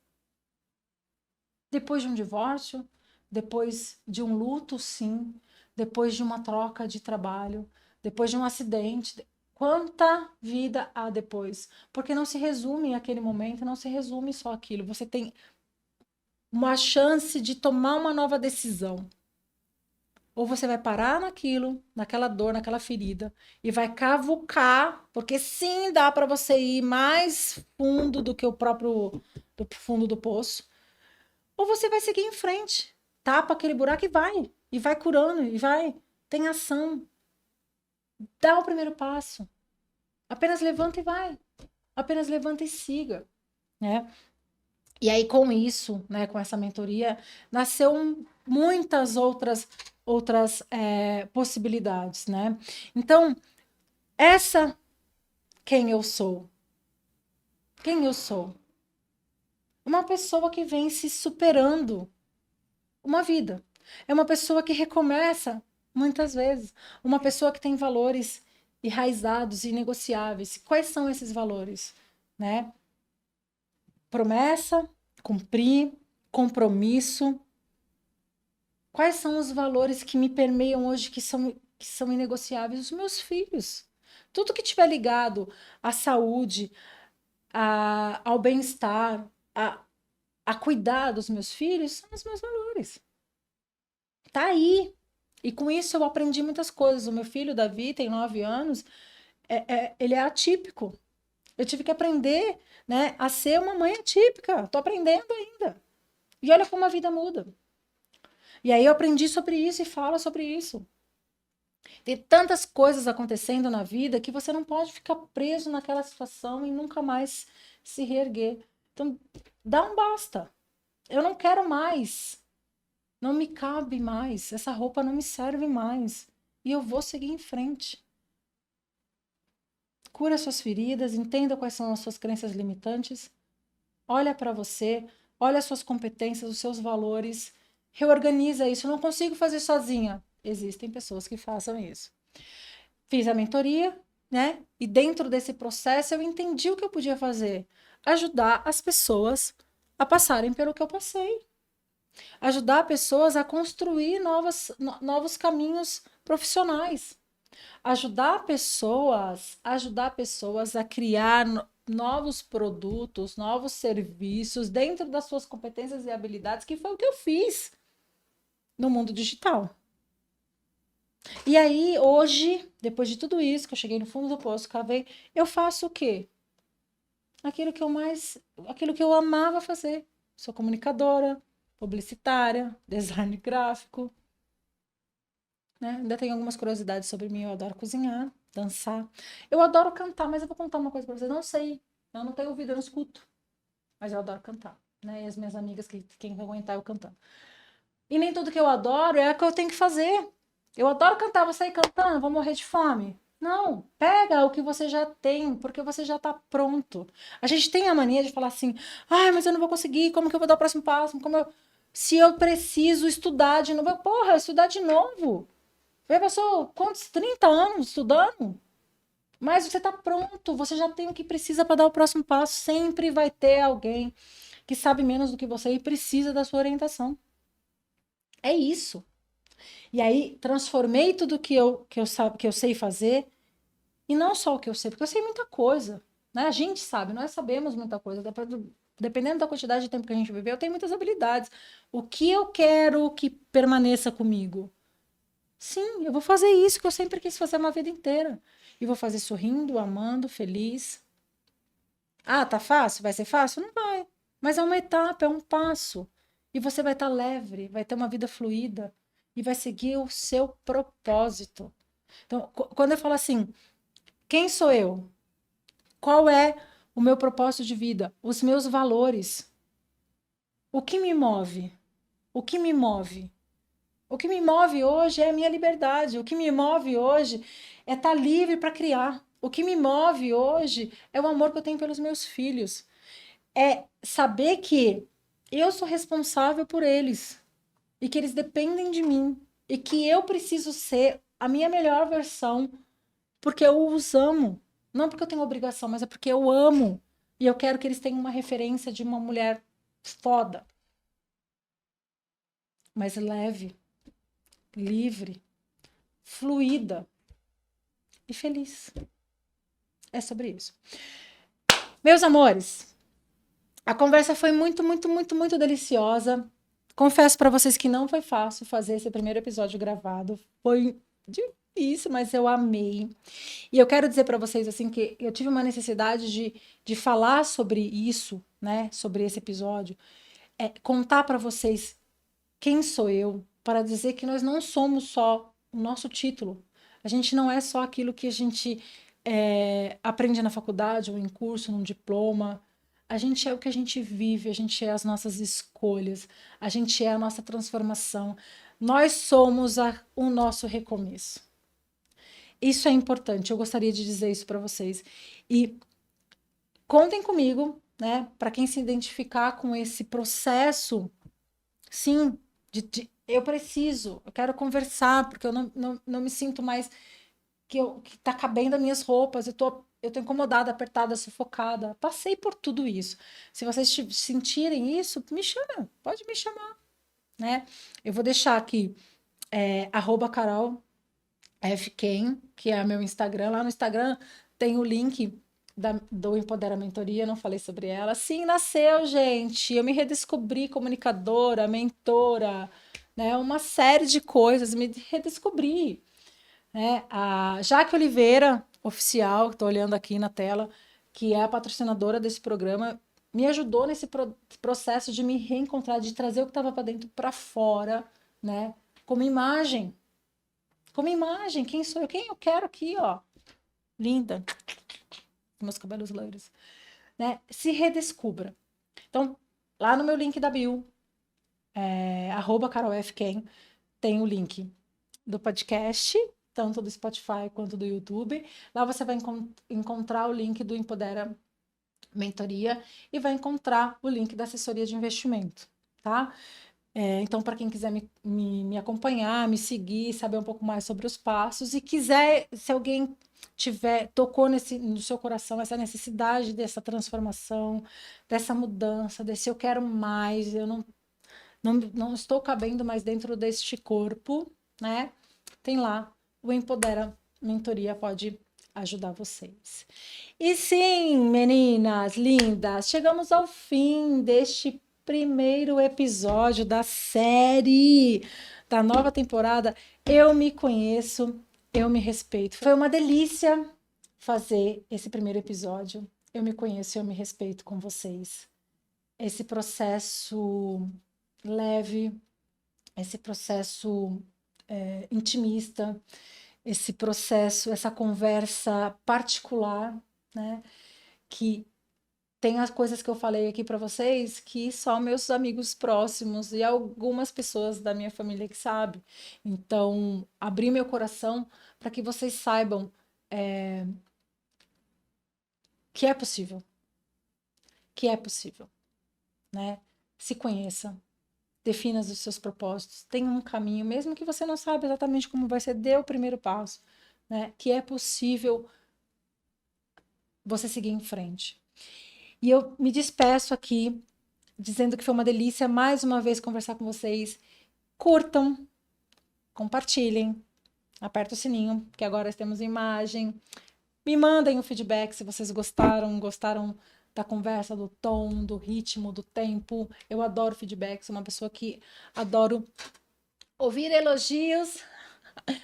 Depois de um divórcio, depois de um luto, sim, depois de uma troca de trabalho, depois de um acidente. Quanta vida há depois? Porque não se resume aquele momento, não se resume só aquilo. Você tem uma chance de tomar uma nova decisão. Ou você vai parar naquilo, naquela dor, naquela ferida, e vai cavucar, porque sim, dá para você ir mais fundo do que o próprio do fundo do poço. Ou você vai seguir em frente, tapa aquele buraco e vai curando, e vai, tem ação, dá o primeiro passo, apenas levanta e vai, apenas levanta e siga, né? E aí com isso, né, com essa mentoria, nasceu muitas outras possibilidades, né? Então, essa quem eu sou? Quem eu sou? Uma pessoa que vem se superando uma vida. É uma pessoa que recomeça muitas vezes. Uma pessoa que tem valores enraizados e negociáveis. Quais são esses valores? Né? Promessa, cumprir, compromisso. Quais são os valores que me permeiam hoje, que são que são inegociáveis, os meus filhos. Tudo que tiver ligado à saúde, ao bem-estar, a cuidar dos meus filhos, são os meus valores. Tá aí. E com isso eu aprendi muitas coisas. O meu filho, Davi, tem 9 anos, ele é atípico. Eu tive que aprender, né, a ser uma mãe atípica. Tô aprendendo ainda. E olha como a vida muda. E aí eu aprendi sobre isso e falo sobre isso. Tem tantas coisas acontecendo na vida que você não pode ficar preso naquela situação e nunca mais se reerguer. Então, dá um basta. Eu não quero mais. Não me cabe mais. Essa roupa não me serve mais. E eu vou seguir em frente. Cura suas feridas, entenda quais são as suas crenças limitantes. Olha para você, olha as suas competências, os seus valores. Reorganiza isso. Eu não consigo fazer sozinha. Existem pessoas que façam isso. Fiz a mentoria, né? E dentro desse processo eu entendi o que eu podia fazer. Ajudar as pessoas a passarem pelo que eu passei. Ajudar pessoas a construir novos caminhos profissionais. Ajudar pessoas a criar novos produtos, novos serviços dentro das suas competências e habilidades, que foi o que eu fiz no mundo digital. E aí, hoje, depois de tudo isso, que eu cheguei no fundo do poço, cavei, eu faço o quê? Aquilo que eu amava fazer. Sou comunicadora, publicitária, design gráfico, né? Ainda tenho algumas curiosidades sobre mim, eu adoro cozinhar, dançar. Eu adoro cantar, mas eu vou contar uma coisa pra vocês, não sei, eu não tenho ouvido, eu não escuto, mas eu adoro cantar, né? E as minhas amigas, quem vai aguentar eu cantando. E nem tudo que eu adoro é o que eu tenho que fazer. Eu adoro cantar, vou sair cantando, vou morrer de fome. Não, pega o que você já tem, porque você já está pronto. A gente tem a mania de falar assim, ai, mas eu não vou conseguir, como que eu vou dar o próximo passo? Se eu preciso estudar de novo, porra, estudar de novo. Já passou quantos? 30 anos estudando? Mas você está pronto, você já tem o que precisa para dar o próximo passo. Sempre vai ter alguém que sabe menos do que você e precisa da sua orientação. É isso. E aí transformei tudo que eu sei fazer, e não só o que eu sei, porque eu sei muita coisa, né? A gente sabe, nós sabemos muita coisa, dependendo da quantidade de tempo que a gente viveu, eu tenho muitas habilidades. O que eu quero que permaneça comigo? Sim, eu vou fazer isso que eu sempre quis fazer uma vida inteira. E vou fazer sorrindo, amando, feliz. Ah, tá fácil? Vai ser fácil? Não vai. Mas é uma etapa, é um passo. E você vai estar leve, vai ter uma vida fluida e vai seguir o seu propósito. Então, quando eu falo assim, quem sou eu? Qual é o meu propósito de vida? Os meus valores. O que me move? O que me move? O que me move hoje é a minha liberdade. O que me move hoje é estar livre para criar. O que me move hoje é o amor que eu tenho pelos meus filhos. É saber que eu sou responsável por eles e que eles dependem de mim e que eu preciso ser a minha melhor versão porque eu os amo. Não porque eu tenho obrigação, mas é porque eu amo. E eu quero que eles tenham uma referência de uma mulher foda, mas leve, livre, fluida e feliz. É sobre isso. Meus amores, a conversa foi muito, muito, muito, muito deliciosa. Confesso para vocês que não foi fácil fazer esse primeiro episódio gravado. Foi difícil, mas eu amei. E eu quero dizer para vocês assim que eu tive uma necessidade de falar sobre isso, né? Sobre esse episódio, contar para vocês quem sou eu, para dizer que nós não somos só o nosso título. A gente não é só aquilo que a gente aprende na faculdade ou em curso, num diploma. A gente é o que a gente vive, a gente é as nossas escolhas, a gente é a nossa transformação. Nós somos o nosso recomeço. Isso é importante, eu gostaria de dizer isso para vocês. E contem comigo, né, para quem se identificar com esse processo, sim, eu quero conversar, porque eu não me sinto mais que tá cabendo as minhas roupas, eu tô incomodada, apertada, sufocada. Passei por tudo isso. Se vocês sentirem isso, me chama, pode me chamar, né? Eu vou deixar aqui @Carol FKen, que é meu Instagram. Lá no Instagram tem o link do Empodera Mentoria, não falei sobre ela. Sim, nasceu, gente. Eu me redescobri comunicadora, mentora, né? Uma série de coisas, me redescobri. Né? A Jaque Oliveira, oficial, estou olhando aqui na tela, que é a patrocinadora desse programa, me ajudou nesse processo de me reencontrar, de trazer o que estava para dentro para fora, né? Como imagem. Como imagem, quem sou eu? Quem eu quero aqui, ó. Linda. Meus cabelos loiros. Né? Se redescubra. Então, lá no meu link da bio, @carolfken, tem o link do podcast, tanto do Spotify quanto do YouTube. Lá você vai encontrar o link do Empodera Mentoria e vai encontrar o link da assessoria de investimento, tá? Então, para quem quiser me acompanhar, me seguir, saber um pouco mais sobre os passos e quiser, se alguém tocou no seu coração essa necessidade dessa transformação, dessa mudança, desse eu quero mais, eu não estou cabendo mais dentro deste corpo, né? Tem lá o Empodera Mentoria, pode ajudar vocês. E sim, meninas lindas, chegamos ao fim deste primeiro episódio da série da nova temporada. Eu me conheço, eu me respeito. Foi uma delícia fazer esse primeiro episódio. Eu me conheço, eu me respeito com vocês. Esse processo leve, esse processo intimista, esse processo, essa conversa particular, né? Que tem as coisas que eu falei aqui para vocês que só meus amigos próximos e algumas pessoas da minha família que sabem. Então, abri meu coração para que vocês saibam que é possível, né? Se conheça, defina os seus propósitos, tenha um caminho, mesmo que você não saiba exatamente como vai ser, dê o primeiro passo, né? Que é possível você seguir em frente. E eu me despeço aqui, dizendo que foi uma delícia mais uma vez conversar com vocês. Curtam, compartilhem, aperta o sininho, que agora temos imagem. Me mandem o feedback se vocês gostaram da conversa, do tom, do ritmo, do tempo. Eu adoro feedback, sou uma pessoa que adoro ouvir elogios.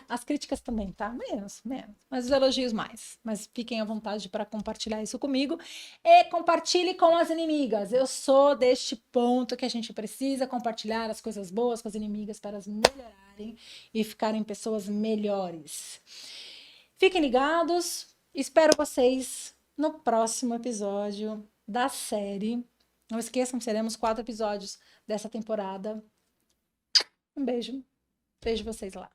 As críticas também, tá? Menos. Mas os elogios mais. Mas fiquem à vontade para compartilhar isso comigo. E compartilhe com as inimigas. Eu sou deste ponto que a gente precisa compartilhar as coisas boas com as inimigas para elas melhorarem e ficarem pessoas melhores. Fiquem ligados. Espero vocês no próximo episódio da série. Não esqueçam, seremos 4 episódios dessa temporada. Um beijo. Vejo vocês lá.